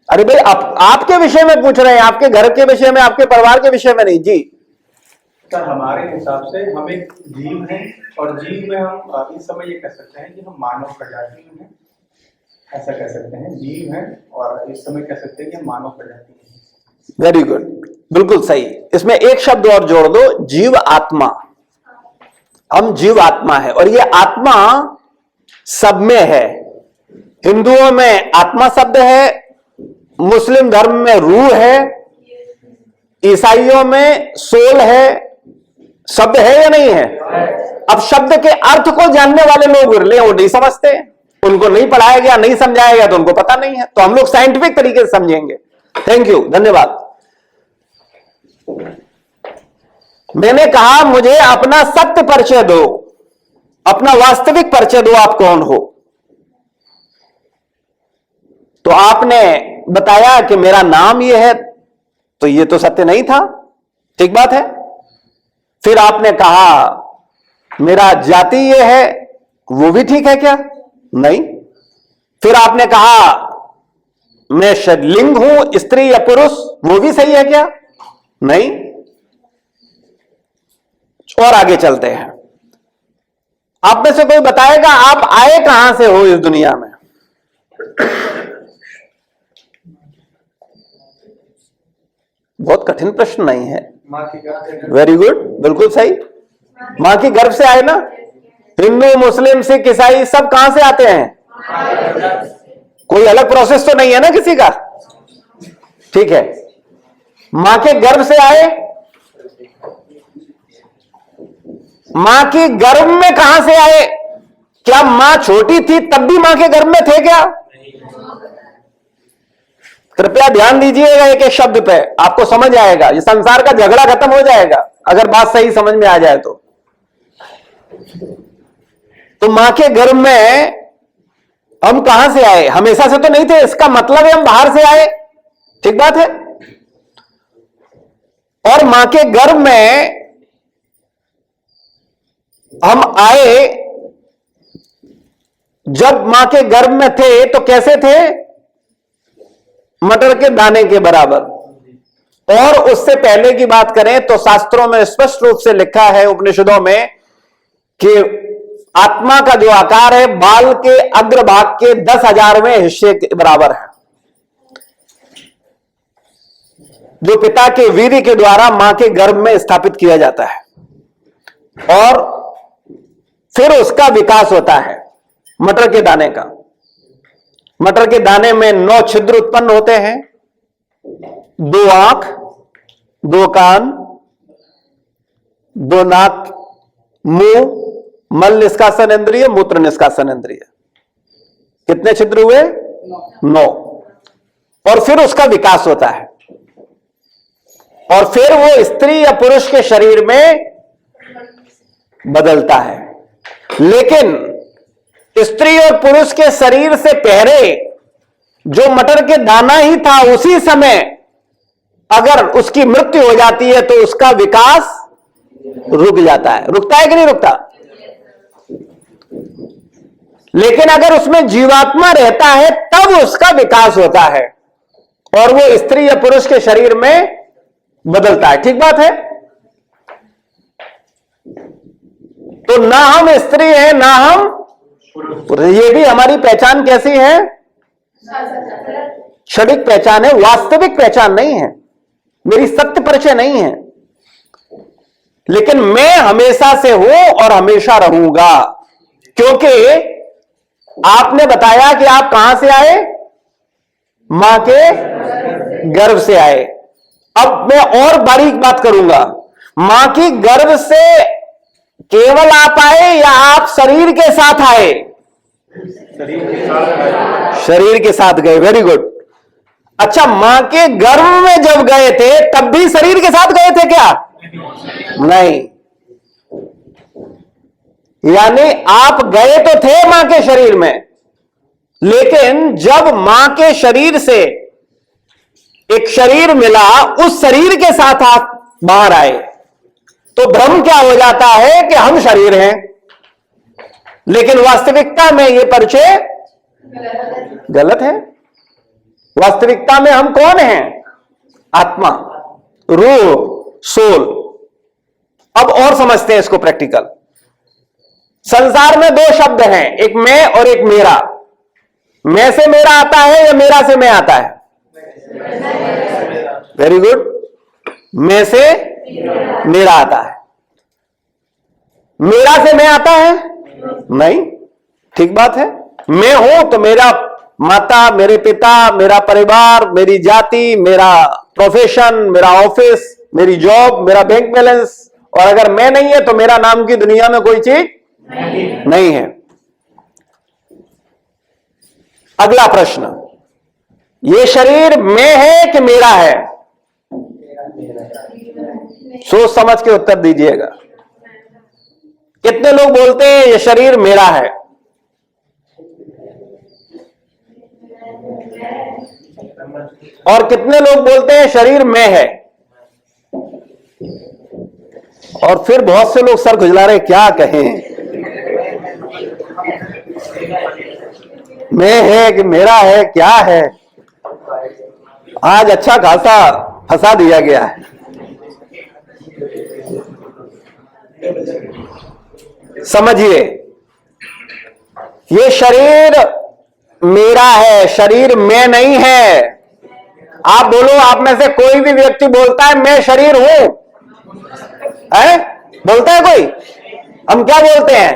A: अरे भाई, आपके विषय में पूछ रहे हैं, आपके घर के विषय में, आपके परिवार के विषय में नहीं। जी
B: सर, हमारे हिसाब से हम एक जीव हैं और जीव में हम इस समय ये कह सकते हैं कि हम मानव प्रजाति में हैं। ऐसा कह सकते हैं, जीव हैं और इस समय कह सकते हैं कि हम मानव प्रजाति में हैं।
A: वेरी गुड, बिल्कुल सही। इसमें एक शब्द और जोड़ दो, जीव आत्मा। हम जीव आत्मा है और ये आत्मा सब में है। हिंदुओं में आत्मा शब्द है, मुस्लिम धर्म में रूह है, ईसाइयों में सोल है। शब्द है या नहीं है? अब शब्द के अर्थ को जानने वाले लोग वो नहीं समझते, उनको नहीं पढ़ाया गया, नहीं समझाया गया, तो उनको पता नहीं है। तो हम लोग साइंटिफिक तरीके से समझेंगे। थैंक यू, धन्यवाद। मैंने कहा मुझे अपना सत्य परिचय दो, अपना वास्तविक परिचय दो, आप कौन हो। तो आपने बताया कि मेरा नाम यह है, तो यह तो सत्य नहीं था। ठीक बात है। फिर आपने कहा मेरा जाति यह है, वो भी ठीक है क्या? नहीं। फिर आपने कहा मैं लिंग हूं, स्त्री या पुरुष, वो भी सही है क्या? नहीं। और आगे चलते हैं। आप में से कोई बताएगा आप आए कहां से हो इस दुनिया में? बहुत कठिन प्रश्न नहीं है।
B: माँ की गर्भ से
A: वेरी गुड, बिल्कुल सही। मां की गर्भ से आए ना। हिंदू, मुस्लिम, सिख, ईसाई सब कहां से आते हैं? कोई अलग प्रोसेस तो नहीं है ना किसी का, ठीक है। मां के गर्भ से आए। मां की गर्भ में कहां से आए? क्या मां छोटी थी तब भी मां के गर्भ में थे क्या? कृपया ध्यान दीजिएगा एक एक शब्द पे, आपको समझ आएगा। ये संसार का झगड़ा खत्म हो जाएगा अगर बात सही समझ में आ जाए तो मां के गर्भ में हम कहां से आए? हमेशा से तो नहीं थे, इसका मतलब है हम बाहर से आए, ठीक बात है। और मां के गर्भ में हम आए, जब मां के गर्भ में थे तो कैसे थे? मटर के दाने के बराबर। और उससे पहले की बात करें तो शास्त्रों में स्पष्ट रूप से लिखा है, उपनिषदों में, कि आत्मा का जो आकार है बाल के अग्रभाग के 10,000वें हिस्से के बराबर है, जो पिता के वीर्य के द्वारा मां के गर्भ में स्थापित किया जाता है। और फिर उसका विकास होता है मटर के दाने का। मटर के दाने में 9 छिद्र उत्पन्न होते हैं, 2 आंख, 2 कान, 2 नाक, मुंह, मल निष्कासन इंद्रिय, मूत्र निष्कासन इंद्रिय। कितने छिद्र हुए? 9। और फिर उसका विकास होता है और फिर वो स्त्री या पुरुष के शरीर में बदलता है। लेकिन स्त्री और पुरुष के शरीर से पहले जो मटर के दाना ही था, उसी समय अगर उसकी मृत्यु हो जाती है तो उसका विकास रुक जाता है। रुकता है कि नहीं रुकता? लेकिन अगर उसमें जीवात्मा रहता है तब उसका विकास होता है और वो स्त्री या पुरुष के शरीर में बदलता है, ठीक बात है। तो ना हम स्त्री हैं ना हम पुरुष। ये भी हमारी पहचान कैसी है? क्षणिक पहचान है, वास्तविक पहचान नहीं है, मेरी सत्य परिचय नहीं है। लेकिन मैं हमेशा से हूं और हमेशा रहूंगा, क्योंकि आपने बताया कि आप कहां से आए? मां के गर्भ से आए। अब मैं और बारीक बात करूंगा। मां की गर्भ से केवल आप आए या आप शरीर के साथ आए? शरीर के साथ गए, वेरी गुड। अच्छा, मां के गर्भ में जब गए थे तब भी शरीर के साथ गए थे क्या? नहीं। यानी आप गए तो थे मां के शरीर में, लेकिन जब मां के शरीर से एक शरीर मिला, उस शरीर के साथ आप बाहर आए, तो भ्रम क्या हो जाता है कि हम शरीर हैं, लेकिन वास्तविकता में यह परिचय गलत है। वास्तविकता में हम कौन हैं? आत्मा, रूह, सोल। अब और समझते हैं इसको प्रैक्टिकल। संसार में 2 शब्द हैं, एक मैं और एक मेरा। मैं से मेरा आता है या मेरा से मैं आता है? Very good. मैं से मेरा आता है। मेरा से मैं आता है? नहीं, ठीक बात है। मैं हूं तो मेरा माता, मेरे पिता, मेरा परिवार, मेरी जाति, मेरा प्रोफेशन, मेरा ऑफिस, मेरी जॉब, मेरा बैंक बैलेंस। और अगर मैं नहीं है तो मेरा नाम की दुनिया में कोई चीज नहीं है। अगला प्रश्न, ये शरीर मैं है कि मेरा है? सोच समझ के उत्तर दीजिएगा। कितने लोग बोलते हैं ये शरीर मेरा है? और कितने लोग बोलते हैं शरीर मैं है? और फिर बहुत से लोग सर खुजला रहे, क्या कहें, मैं है कि मेरा है, क्या है। आज अच्छा खासा फंसा दिया गया है। समझिए, ये शरीर मेरा है, शरीर मैं नहीं है। आप बोलो, आप में से कोई भी व्यक्ति बोलता है मैं शरीर हूं, है? बोलता है कोई? हम क्या बोलते हैं?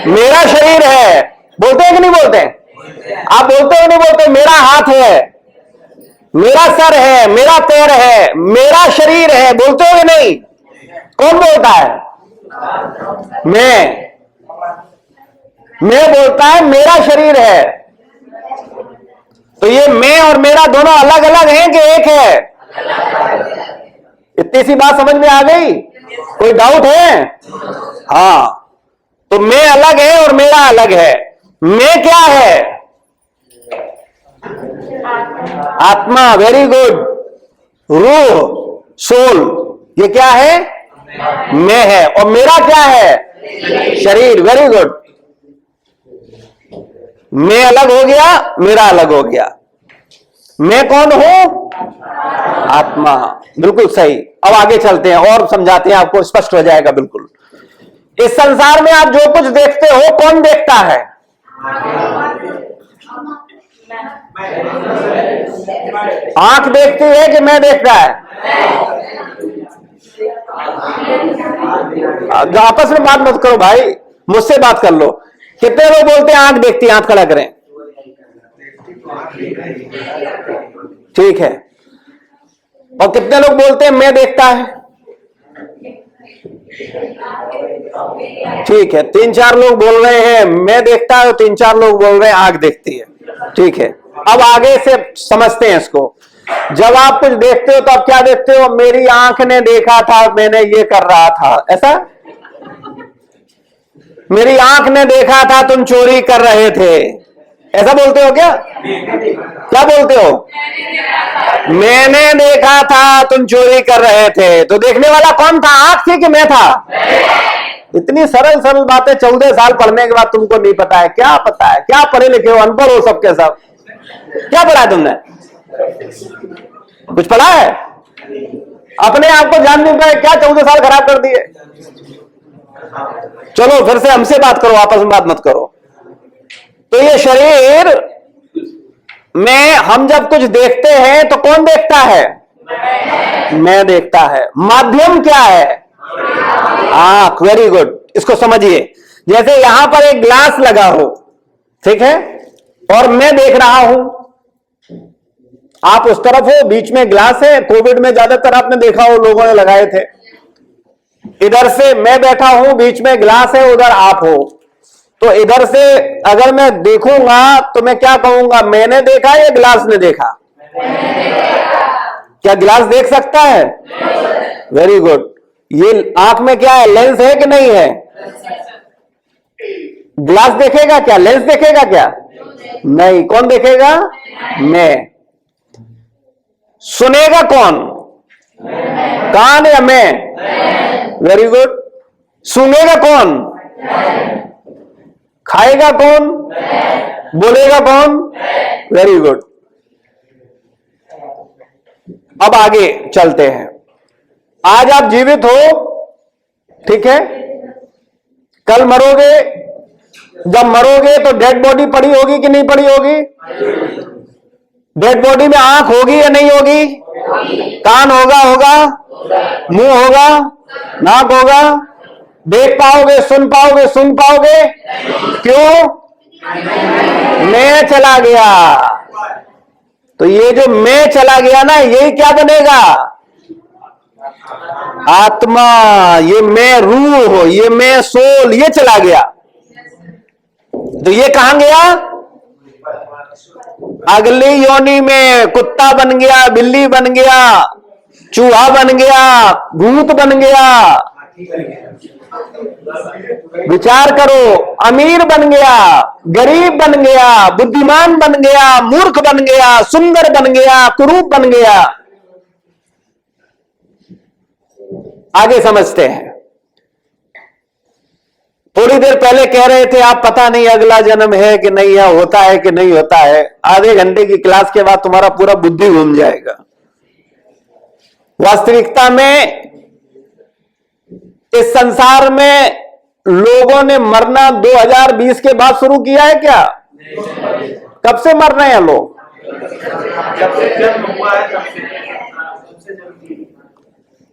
A: मेरा शरीर है। बोलते हैं कि नहीं बोलते हैं? आप बोलते हो नहीं बोलते? मेरा हाथ है, मेरा सर है, मेरा पैर है, मेरा शरीर है, बोलते हो कि नहीं? कौन बोलता है? मैं बोलता है मेरा शरीर है। तो ये मैं और मेरा दोनों अलग अलग हैं कि एक है? इतनी सी बात समझ में आ गई? कोई डाउट है? हाँ, तो मैं अलग है और मेरा अलग है। मैं क्या है? आत्मा, वेरी गुड। रूह, सोल, ये क्या है? मैं है। और मेरा क्या है? शरीर, वेरी गुड। मैं अलग हो गया, मेरा अलग हो गया। मैं कौन हूं? आत्मा। बिल्कुल सही। अब आगे चलते हैं और समझाते हैं, आपको स्पष्ट हो जाएगा बिल्कुल। इस संसार में आप जो कुछ देखते हो, कौन देखता है? आंख देखती है कि मैं देखता है? आपस में बात मत करो भाई, मुझसे बात कर लो। कितने लोग बोलते हैं आंख देखती है? हाथ खड़ा करें। ठीक है। और कितने लोग बोलते हैं मैं देखता है? ठीक है, 3-4 लोग बोल रहे हैं मैं देखता है, और 3-4 लोग बोल रहे हैं आंख देखती है। ठीक है, अब आगे से समझते हैं इसको। जब आप कुछ देखते हो तो आप क्या देखते हो? मेरी आंख ने देखा था, मैंने ये कर रहा था, ऐसा? मेरी आंख ने देखा था तुम चोरी कर रहे थे, ऐसा बोलते हो क्या? क्या बोलते हो? मैंने देखा था तुम चोरी कर रहे थे। तो देखने वाला कौन था? आंख थी कि मैं था? इतनी सरल सरल बातें 14 साल पढ़ने के बाद तुमको नहीं पता है? क्या पता है? क्या पढ़े लिखे हो? अनपढ़ हो सबके सब। क्या पढ़ा है तुमने? कुछ पढ़ा है? अपने आप को जान नहीं पाए, क्या 14 साल खराब कर दिए? चलो फिर से हमसे बात करो, आपस में बात मत करो। तो ये शरीर में हम जब कुछ देखते हैं तो कौन देखता है? मैं देखता है। माध्यम क्या है? आंख, वेरी गुड। इसको समझिए, जैसे यहां पर एक ग्लास लगा हो, ठीक है, और मैं देख रहा हूं, आप उस तरफ हो, बीच में ग्लास है। कोविड में ज्यादातर आपने देखा हो लोगों ने लगाए थे। इधर से मैं बैठा हूं, बीच में ग्लास है, उधर आप हो। तो इधर से अगर मैं देखूंगा तो मैं क्या कहूंगा? मैंने देखा या ग्लास ने देखा? क्या ग्लास देख सकता है? Very good. ये आंख में क्या है? लेंस है कि नहीं है? ग्लास देखेगा क्या? लेंस देखेगा क्या? नहीं। कौन देखेगा? मैं। सुनेगा कौन? कान या मैं? Very good. सूंघेगा कौन? खाएगा कौन? बोलेगा कौन? Very good. अब आगे चलते हैं। आज आप जीवित हो, ठीक है, कल मरोगे। जब मरोगे तो डेड बॉडी पड़ी होगी कि नहीं पड़ी होगी? डेड बॉडी में आंख होगी या नहीं होगी? कान होगा, मुंह होगा, नाक होगा। देख पाओगे, सुन पाओगे, सुन पाओगे? क्यों? मैं चला गया। तो ये जो मैं चला गया ना, यही क्या बनेगा? आत्मा। ये मैं रूह हो, ये मैं सोल, ये चला गया। तो ये कहां गया? अगली योनि में कुत्ता बन गया, बिल्ली बन गया, चूहा बन गया, भूत बन गया। विचार करो, अमीर बन गया, गरीब बन गया, बुद्धिमान बन गया, मूर्ख बन गया, सुंदर बन गया, कुरूप बन गया। आगे समझते हैं। थोड़ी देर पहले कह रहे थे आप पता नहीं अगला जन्म है कि नहीं, या होता है कि नहीं होता है। आधे घंटे की क्लास के बाद तुम्हारा पूरा बुद्धि घूम जाएगा। वास्तविकता में इस संसार में लोगों ने मरना 2020 के बाद शुरू किया है क्या? कब से मर रहे हैं लोग?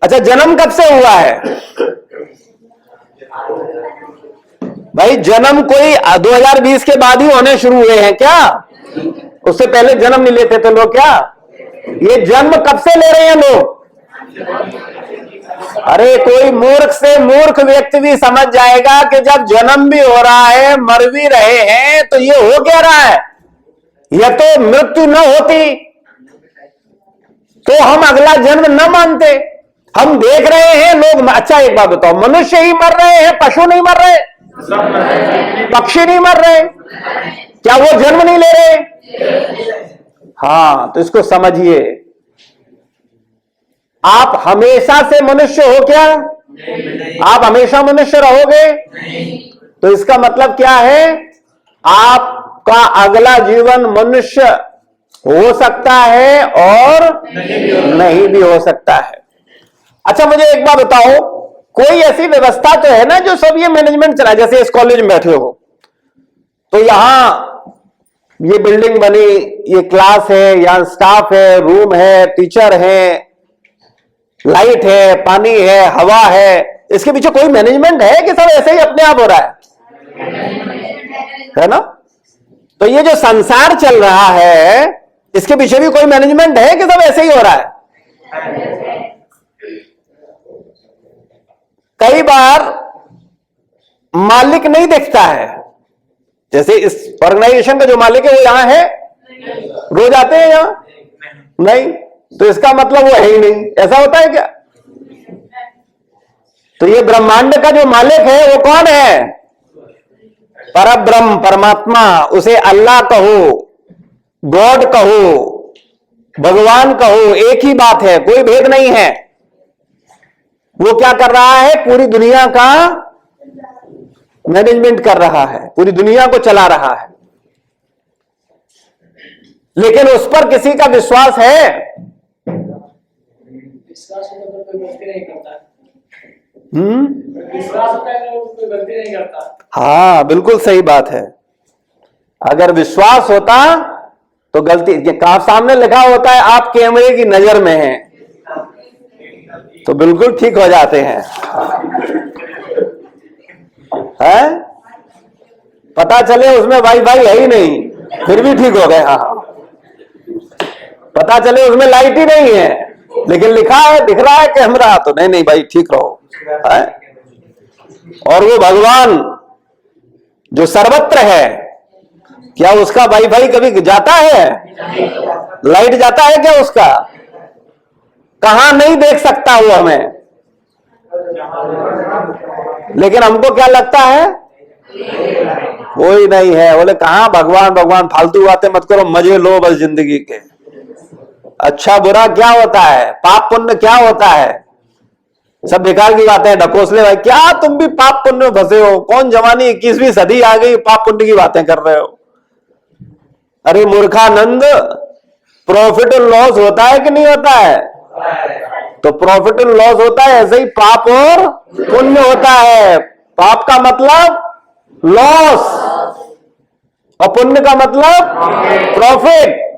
A: अच्छा, जन्म कब से हुआ है? भाई जन्म कोई 2020 के बाद ही होने शुरू हुए हैं क्या? उससे पहले जन्म नहीं लेते थे लोग क्या? ये जन्म कब से ले रहे हैं लोग? अरे कोई मूर्ख से मूर्ख व्यक्ति भी समझ जाएगा कि जब जन्म भी हो रहा है, मर भी रहे हैं, तो ये हो क्या रहा है? यह तो मृत्यु न होती तो हम अगला जन्म न मानते। हम देख रहे हैं लोग। अच्छा एक बात बताओ, मनुष्य ही मर रहे हैं, पशु नहीं मर रहे, पक्षी नहीं मर रहे, क्या वो जन्म नहीं ले रहे? हाँ, तो इसको समझिए। आप हमेशा से मनुष्य हो क्या? आप हमेशा मनुष्य रहोगे? तो इसका मतलब क्या है? आपका अगला जीवन मनुष्य हो सकता है और नहीं भी हो सकता है। अच्छा मुझे एक बात बताओ, कोई ऐसी व्यवस्था तो है ना जो सब ये मैनेजमेंट चला? जैसे इस कॉलेज में बैठे हो तो यहां ये बिल्डिंग बनी, ये क्लास है, यहां स्टाफ है, रूम है, टीचर है, लाइट है, पानी है, हवा है, इसके पीछे कोई मैनेजमेंट है कि सब ऐसे ही अपने आप हो रहा है ना? तो ये जो संसार चल रहा है इसके पीछे भी कोई मैनेजमेंट है कि सब ऐसे ही हो रहा है? कई बार मालिक नहीं दिखता है। जैसे इस ऑर्गेनाइजेशन का जो मालिक है वो यहां है, रोज आते हैं यहां? नहीं, तो इसका मतलब वो है ही नहीं। ऐसा होता है क्या? तो ये ब्रह्मांड का जो मालिक है वो कौन है? परब्रह्म, परमात्मा। उसे अल्लाह कहो, गॉड कहो, भगवान कहो, एक ही बात है, कोई भेद नहीं है। वो क्या कर रहा है? पूरी दुनिया का मैनेजमेंट कर रहा है, पूरी दुनिया को चला रहा है। लेकिन उस पर किसी का विश्वास है?
C: विश्वास होता है तो कोई गलती नहीं करता।
A: विश्वास
C: विश्वास होता है तो कोई गलती नहीं करता।
A: हाँ बिल्कुल सही बात है। अगर विश्वास होता तो गलती, कहां सामने लिखा होता है आप कैमरे की नजर में हैं, तो बिल्कुल ठीक हो जाते हैं। है? पता चले उसमें वाईफाई है ही नहीं, फिर भी ठीक हो गए। हाँ, पता चले उसमें लाइट ही नहीं है, लेकिन लिखा है, दिख रहा है कैमरा, तो नहीं नहीं भाई ठीक रहो। है? और वो भगवान जो सर्वत्र है, क्या उसका वाईफाई कभी जाता है? लाइट जाता है क्या उसका? कहां नहीं देख सकता वो हमें, लेकिन हमको क्या लगता है? कोई नहीं है। बोले कहां भगवान, भगवान फालतू बातें मत करो, मजे लो बस जिंदगी के। अच्छा बुरा क्या होता है, पाप पुण्य क्या होता है, सब बेकार की बातें। ढकोसले भाई, क्या तुम भी पाप पुण्य में फंसे हो? कौन जवानी 21वीं सदी आ गई, पाप पुण्य की बातें कर रहे हो? अरे मूर्खानंद, प्रॉफिट और लॉस होता है कि नहीं होता है? तो प्रॉफिट और लॉस होता है, ऐसे ही पाप और पुण्य होता है। पाप का मतलब लॉस और पुण्य का मतलब प्रॉफिट।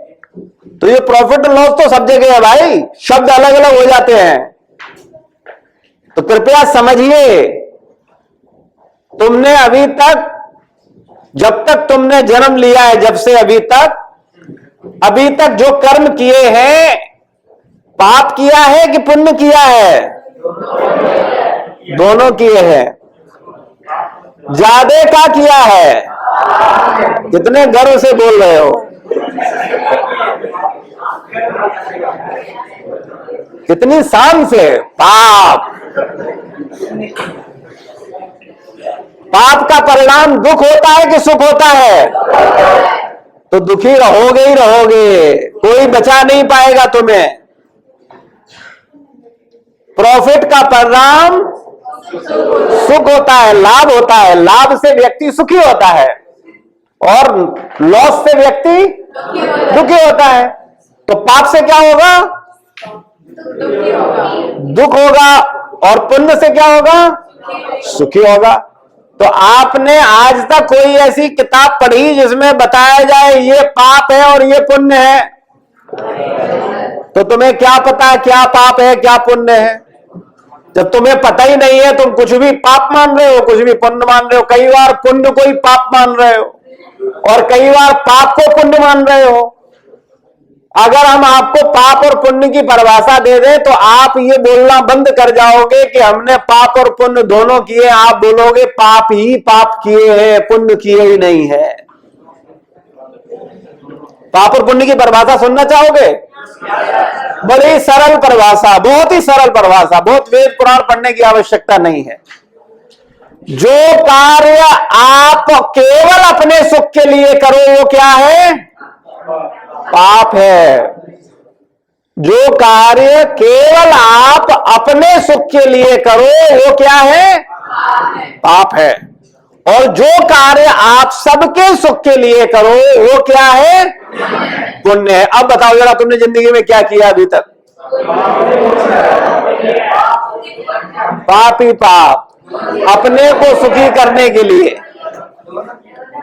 A: तो ये प्रॉफिट और लॉस तो सब जगह है भाई, शब्द अलग अलग हो जाते हैं। तो कृपया समझिए, तुमने अभी तक, जब तक तुमने जन्म लिया है, जब से अभी तक जो कर्म किए हैं, पाप किया है कि पुण्य किया है? दोनों किए हैं। ज्यादा का किया है? कितने गर्व से बोल रहे हो? कितनी शान से? पाप का परिणाम दुख होता है कि सुख होता है? तो दुखी रहोगे ही रहोगे, कोई बचा नहीं पाएगा तुम्हें। प्रॉफिट का परिणाम सुख होता है, लाभ होता है। लाभ से व्यक्ति सुखी होता है और लॉस से व्यक्ति दुखी होता है। तो पाप से क्या होगा? दुख होगा, और पुण्य से क्या होगा? सुखी होगा। तो आपने आज तक कोई ऐसी किताब पढ़ी जिसमें बताया जाए ये पाप है और ये पुण्य है? तो तुम्हें क्या पता क्या पाप है क्या पुण्य है? जब तुम्हें पता ही नहीं है, तुम कुछ भी पाप मान रहे हो, कुछ भी पुण्य मान रहे हो। कई बार पुण्य को ही पाप मान रहे हो और कई बार पाप को पुण्य मान रहे हो। अगर हम आपको पाप और पुण्य की परिभाषा दे दें तो आप ये बोलना बंद कर जाओगे कि हमने पाप और पुण्य दोनों किए। आप बोलोगे पाप ही पाप किए हैं, पुण्य किए ही नहीं है। पाप और पुण्य की परिभाषा सुनना चाहोगे? बड़ी सरल परिभाषा, बहुत ही सरल परिभाषा, बहुत वेद पुराण पढ़ने की आवश्यकता नहीं है। जो कार्य आप केवल अपने सुख के लिए करो वो क्या है? पाप है। जो कार्य केवल आप अपने सुख के लिए करो वो क्या है? पाप है। और जो कार्य आप सबके सुख के लिए करो वो क्या है? पुण्य है। अब बताओ जरा, तुमने जिंदगी में क्या किया अभी तक? पाप ही पाप, अपने को सुखी करने के लिए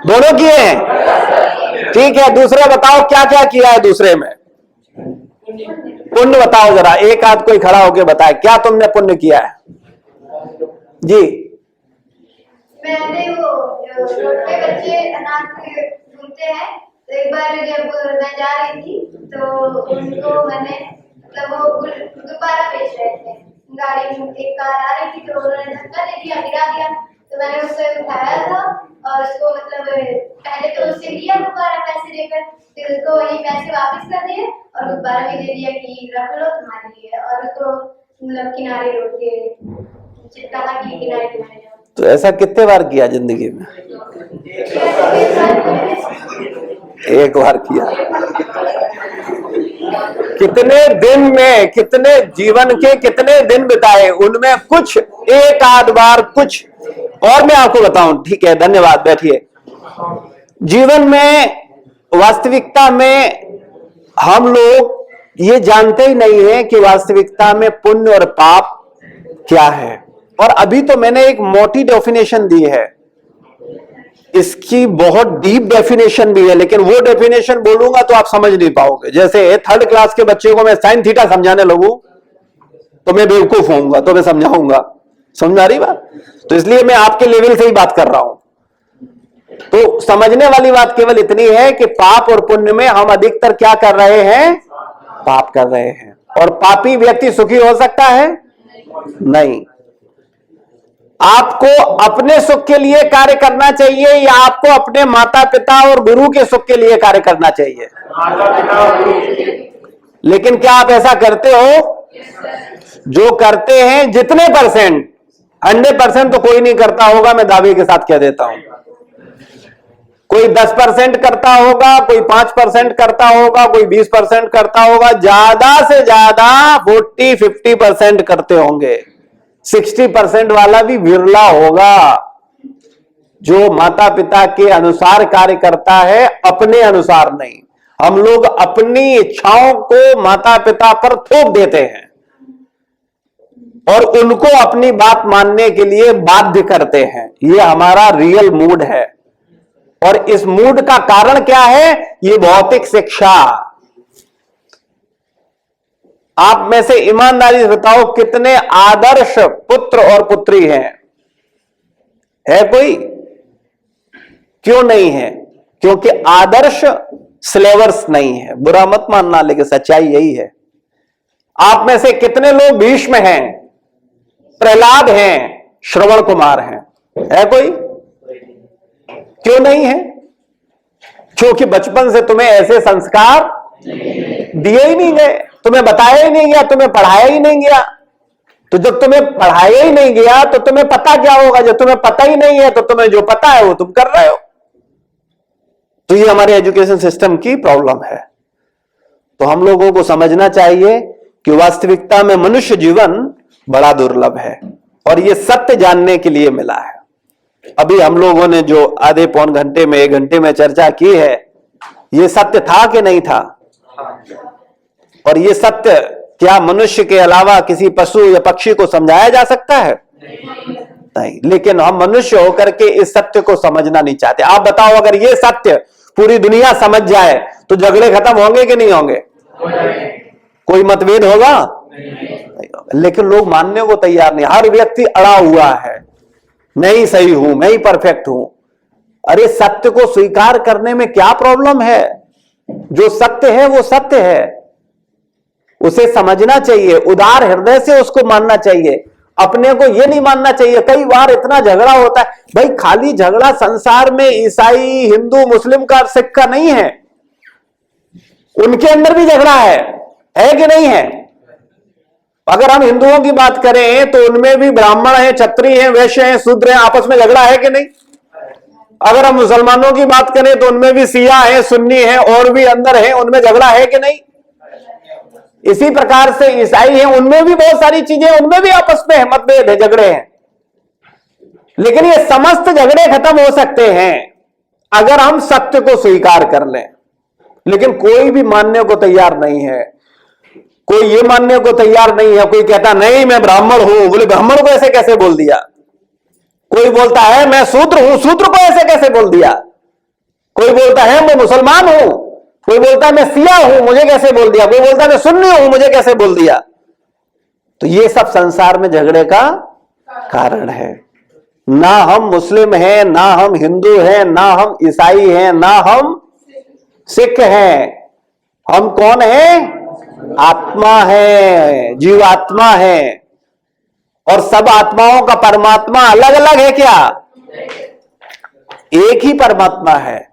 A: दोनों किए हैं। ठीक है, दूसरा बताओ क्या क्या किया है दूसरे में? पुण्य बताओ जरा, एक आध कोई खड़ा होकर बताए क्या तुमने पुण्य किया है? जी।
D: मैंने वो छोटे बच्चे अनाथ घूमते हैं, तो एक बार जब मैं जा रही थी तो उनको मैंने मतलब वो गुब्बारा बेच रहे थे, गाड़ी एक कार आ रही थी तो उन्होंने धक्का दे दिया, गिरा दिया। तो मैंने उससे उठाया था और उसको मतलब पहले तो उससे लिया गुब्बारा पैसे देकर, फिर उसको वही पैसे वापस कर दिए और गुब्बारा भी दे दिया कि रख लो तुम्हारे लिए, और उसको मतलब किनारे रोड के कहा कि किनारे किनारे जाओ।
A: तो ऐसा कितने बार किया जिंदगी में? एक बार किया। कितने दिन में, कितने जीवन के कितने दिन बिताए, उनमें कुछ एक आध बार कुछ और मैं आपको बताऊं। ठीक है, धन्यवाद, बैठिए। जीवन में वास्तविकता में हम लोग ये जानते ही नहीं है कि वास्तविकता में पुण्य और पाप क्या है। और अभी तो मैंने एक मोटी डेफिनेशन दी है, इसकी बहुत डीप डेफिनेशन भी है, लेकिन वो डेफिनेशन बोलूंगा तो आप समझ नहीं पाओगे। जैसे थर्ड क्लास के बच्चे को मैं साइन थीटा समझाने लगूं तो मैं बेवकूफ होऊंगा, तो मैं समझाऊंगा। समझ आ रही बात? तो इसलिए मैं आपके लेवल से ही बात कर रहा हूं। तो समझने वाली बात केवल इतनी है कि पाप और पुण्य में हम अधिकतर क्या कर रहे हैं? पाप कर रहे हैं। और पापी व्यक्ति सुखी हो सकता है? नहीं। आपको अपने सुख के लिए कार्य करना चाहिए या आपको अपने माता पिता और गुरु के सुख के लिए कार्य करना चाहिए? लेकिन क्या आप ऐसा करते हो? जो करते हैं, जितने परसेंट, 100% तो कोई नहीं करता होगा, मैं दावे के साथ कह देता हूं। कोई 10% करता होगा, कोई 5% करता होगा, कोई 20% करता होगा, ज्यादा से ज्यादा 40-50% करते होंगे। 60% वाला भी विरला होगा जो माता पिता के अनुसार कार्य करता है, अपने अनुसार नहीं। हम लोग अपनी इच्छाओं को माता पिता पर थोप देते हैं और उनको अपनी बात मानने के लिए बाध्य करते हैं। यह हमारा रियल मूड है। और इस मूड का कारण क्या है? ये भौतिक शिक्षा। आप में से ईमानदारी से बताओ कितने आदर्श पुत्र और पुत्री हैं? है कोई? क्यों नहीं है? क्योंकि आदर्श सिलेबस नहीं है। बुरा मत मानना, लेकिन सच्चाई यही है। आप में से कितने लोग भीष्म हैं, प्रहलाद हैं, श्रवण कुमार हैं? है कोई? क्यों नहीं है? क्योंकि बचपन से तुम्हें ऐसे संस्कार दिए ही नहीं गए, तुम्हें बताया ही नहीं गया, तुम्हें पढ़ाया ही नहीं गया। तो जब तुम्हें पढ़ाया ही नहीं गया तो तुम्हें पता क्या होगा? जब तुम्हें पता ही नहीं है तो तुम्हें जो पता है वो तुम कर रहे हो। तो ये हमारे एजुकेशन सिस्टम की प्रॉब्लम है। तो हम लोगों को समझना चाहिए कि वास्तविकता में मनुष्य जीवन बड़ा दुर्लभ है और ये सत्य जानने के लिए मिला है। अभी हम लोगों ने जो आधे पौन घंटे में, 1 घंटे में चर्चा की है, ये सत्य था कि नहीं था? और ये सत्य क्या मनुष्य के अलावा किसी पशु या पक्षी को समझाया जा सकता है? नहीं। लेकिन हम मनुष्य होकर के इस सत्य को समझना नहीं चाहते। आप बताओ, अगर ये सत्य पूरी दुनिया समझ जाए तो झगड़े खत्म होंगे कि नहीं होंगे? कोई मतभेद होगा? लेकिन लोग मानने को तैयार नहीं। हर व्यक्ति अड़ा हुआ है, मैं ही सही हूं, मैं ही परफेक्ट हूं। अरे सत्य को स्वीकार करने में क्या प्रॉब्लम है? जो सत्य है वो सत्य है, उसे समझना चाहिए, उदार हृदय से उसको मानना चाहिए। अपने को ये नहीं मानना चाहिए। कई बार इतना झगड़ा होता है, भाई खाली झगड़ा संसार में ईसाई, हिंदू, मुस्लिम का, सिख का नहीं है, उनके अंदर भी झगड़ा है कि नहीं है? अगर हम हिंदुओं की बात करें तो उनमें भी ब्राह्मण हैं, क्षत्रिय हैं, वैश्य हैं, शूद्र हैं, आपस में झगड़ा है कि नहीं? अगर हम मुसलमानों की बात करें तो उनमें भी शिया है, सुन्नी है, और भी अंदर है, उनमें झगड़ा है कि नहीं? इसी प्रकार से ईसाई हैं, उनमें भी बहुत सारी चीजें, उनमें भी आपस में मतभेद है, झगड़े हैं। लेकिन ये समस्त झगड़े खत्म हो सकते हैं अगर हम सत्य को स्वीकार कर लें। लेकिन कोई भी मानने को तैयार नहीं है, कोई ये मानने को तैयार नहीं है। कोई कहता नहीं मैं ब्राह्मण हूं, बोले ब्राह्मण को ऐसे कैसे बोल दिया? कोई बोलता है मैं शूद्र हूं, शूद्र को ऐसे कैसे बोल दिया? कोई बोलता है मैं मुसलमान हूं, कोई बोलता है मैं सिया हूं, मुझे कैसे बोल दिया? कोई बोलता है मैं सुन्नी हूं, मुझे कैसे बोल दिया? तो ये सब संसार में झगड़े का कारण है। ना हम मुस्लिम हैं, ना हम हिंदू हैं, ना हम ईसाई हैं, ना हम सिख हैं। हम कौन हैं? आत्मा है, जीवात्मा है। और सब आत्माओं का परमात्मा अलग अलग है क्या? एक ही परमात्मा है।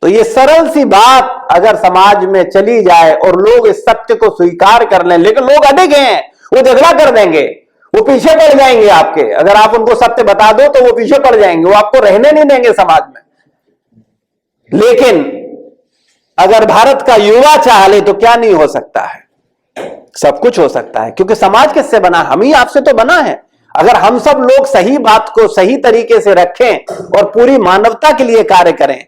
A: तो ये सरल सी बात अगर समाज में चली जाए और लोग इस सत्य को स्वीकार कर लें, लेकिन लोग अड़िग हैं, वो झगड़ा कर देंगे, वो पीछे पड़ जाएंगे आपके। अगर आप उनको सत्य बता दो तो वो पीछे पड़ जाएंगे, वो आपको रहने नहीं देंगे समाज में। लेकिन अगर भारत का युवा चाह ले तो क्या नहीं हो सकता है? सब कुछ हो सकता है, क्योंकि समाज किससे बना? हम ही आपसे तो बना है। अगर हम सब लोग सही बात को सही तरीके से रखें और पूरी मानवता के लिए कार्य करें,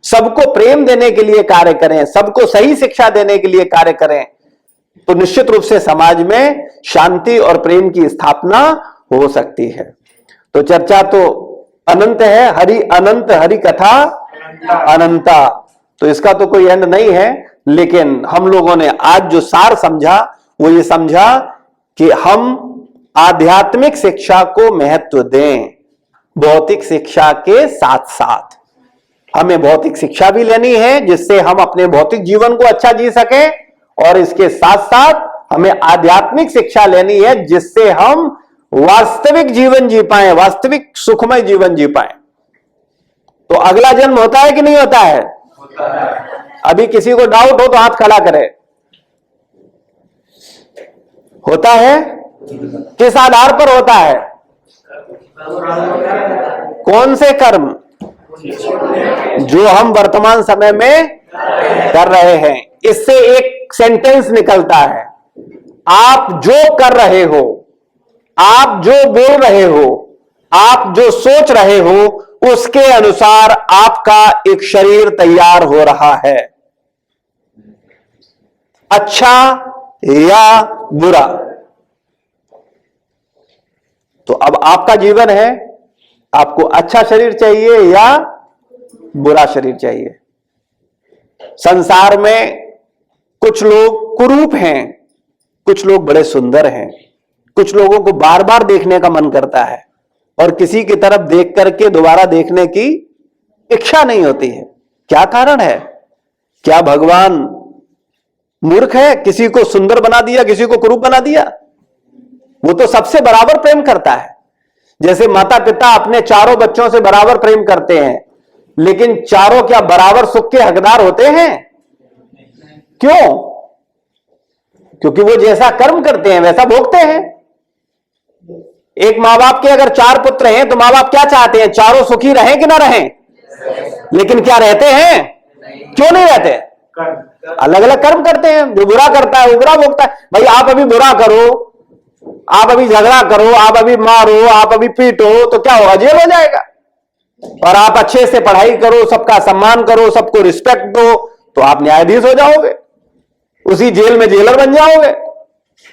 A: सबको प्रेम देने के लिए कार्य करें, सबको सही शिक्षा देने के लिए कार्य करें, तो निश्चित रूप से समाज में शांति और प्रेम की स्थापना हो सकती है। तो चर्चा तो अनंत है, हरि अनंत, हरि कथा अनंता। तो इसका तो कोई एंड नहीं है। लेकिन हम लोगों ने आज जो सार समझा वो ये समझा कि हम आध्यात्मिक शिक्षा को महत्व दें, भौतिक शिक्षा के साथ साथ। हमें भौतिक शिक्षा भी लेनी है जिससे हम अपने भौतिक जीवन को अच्छा जी सकें, और इसके साथ साथ हमें आध्यात्मिक शिक्षा लेनी है जिससे हम वास्तविक जीवन जी पाए, वास्तविक सुखमय जीवन जी पाए। तो अगला जन्म होता है कि नहीं होता है?
B: होता है।
A: अभी किसी को डाउट हो तो हाथ खड़ा करे। होता है? किस आधार पर होता है? कौन से कर्म? जो हम वर्तमान समय में कर रहे हैं। इससे एक सेंटेंस निकलता है, आप जो कर रहे हो, आप जो बोल रहे हो, आप जो सोच रहे हो, उसके अनुसार आपका एक शरीर तैयार हो रहा है, अच्छा या बुरा। तो अब आपका जीवन है, आपको अच्छा शरीर चाहिए या बुरा शरीर चाहिए? संसार में कुछ लोग कुरूप हैं, कुछ लोग बड़े सुंदर हैं, कुछ लोगों को बार बार देखने का मन करता है और किसी की तरफ देख करके दोबारा देखने की इच्छा नहीं होती है। क्या कारण है? क्या भगवान मूर्ख है? किसी को सुंदर बना दिया, किसी को कुरूप बना दिया? वो तो सबसे बराबर प्रेम करता है। जैसे माता पिता अपने चारों बच्चों से बराबर प्रेम करते हैं, लेकिन चारों क्या बराबर सुख के हकदार होते हैं? क्यों? क्योंकि वो जैसा कर्म करते हैं वैसा भोगते हैं। एक माँ बाप के अगर 4 पुत्र हैं तो माँ बाप क्या चाहते हैं? चारों सुखी रहें कि ना रहें? लेकिन क्या रहते हैं? क्यों नहीं रहते? अलग अलग कर्म करते हैं। जो बुरा करता है वो बुरा भोगता है। भाई आप अभी बुरा करो, आप अभी झगड़ा करो, आप अभी मारो, आप अभी पीटो, तो क्या होगा? जेल हो जाएगा। और आप अच्छे से पढ़ाई करो, सबका सम्मान करो, सबको रिस्पेक्ट दो, तो आप न्यायाधीश हो जाओगे, उसी जेल में जेलर बन जाओगे।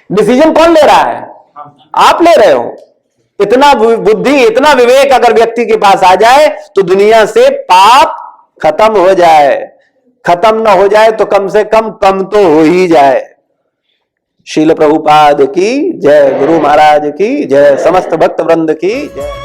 A: डिसीजन कौन ले रहा है? आप ले रहे हो। इतना बुद्धि, इतना विवेक अगर व्यक्ति के पास आ जाए तो दुनिया से पाप खत्म हो जाए। खत्म ना हो जाए तो कम से कम तो हो ही जाए। शील प्रभुपाद की जय, गुरु महाराज की जय, समस्त भक्त वृंद की जय।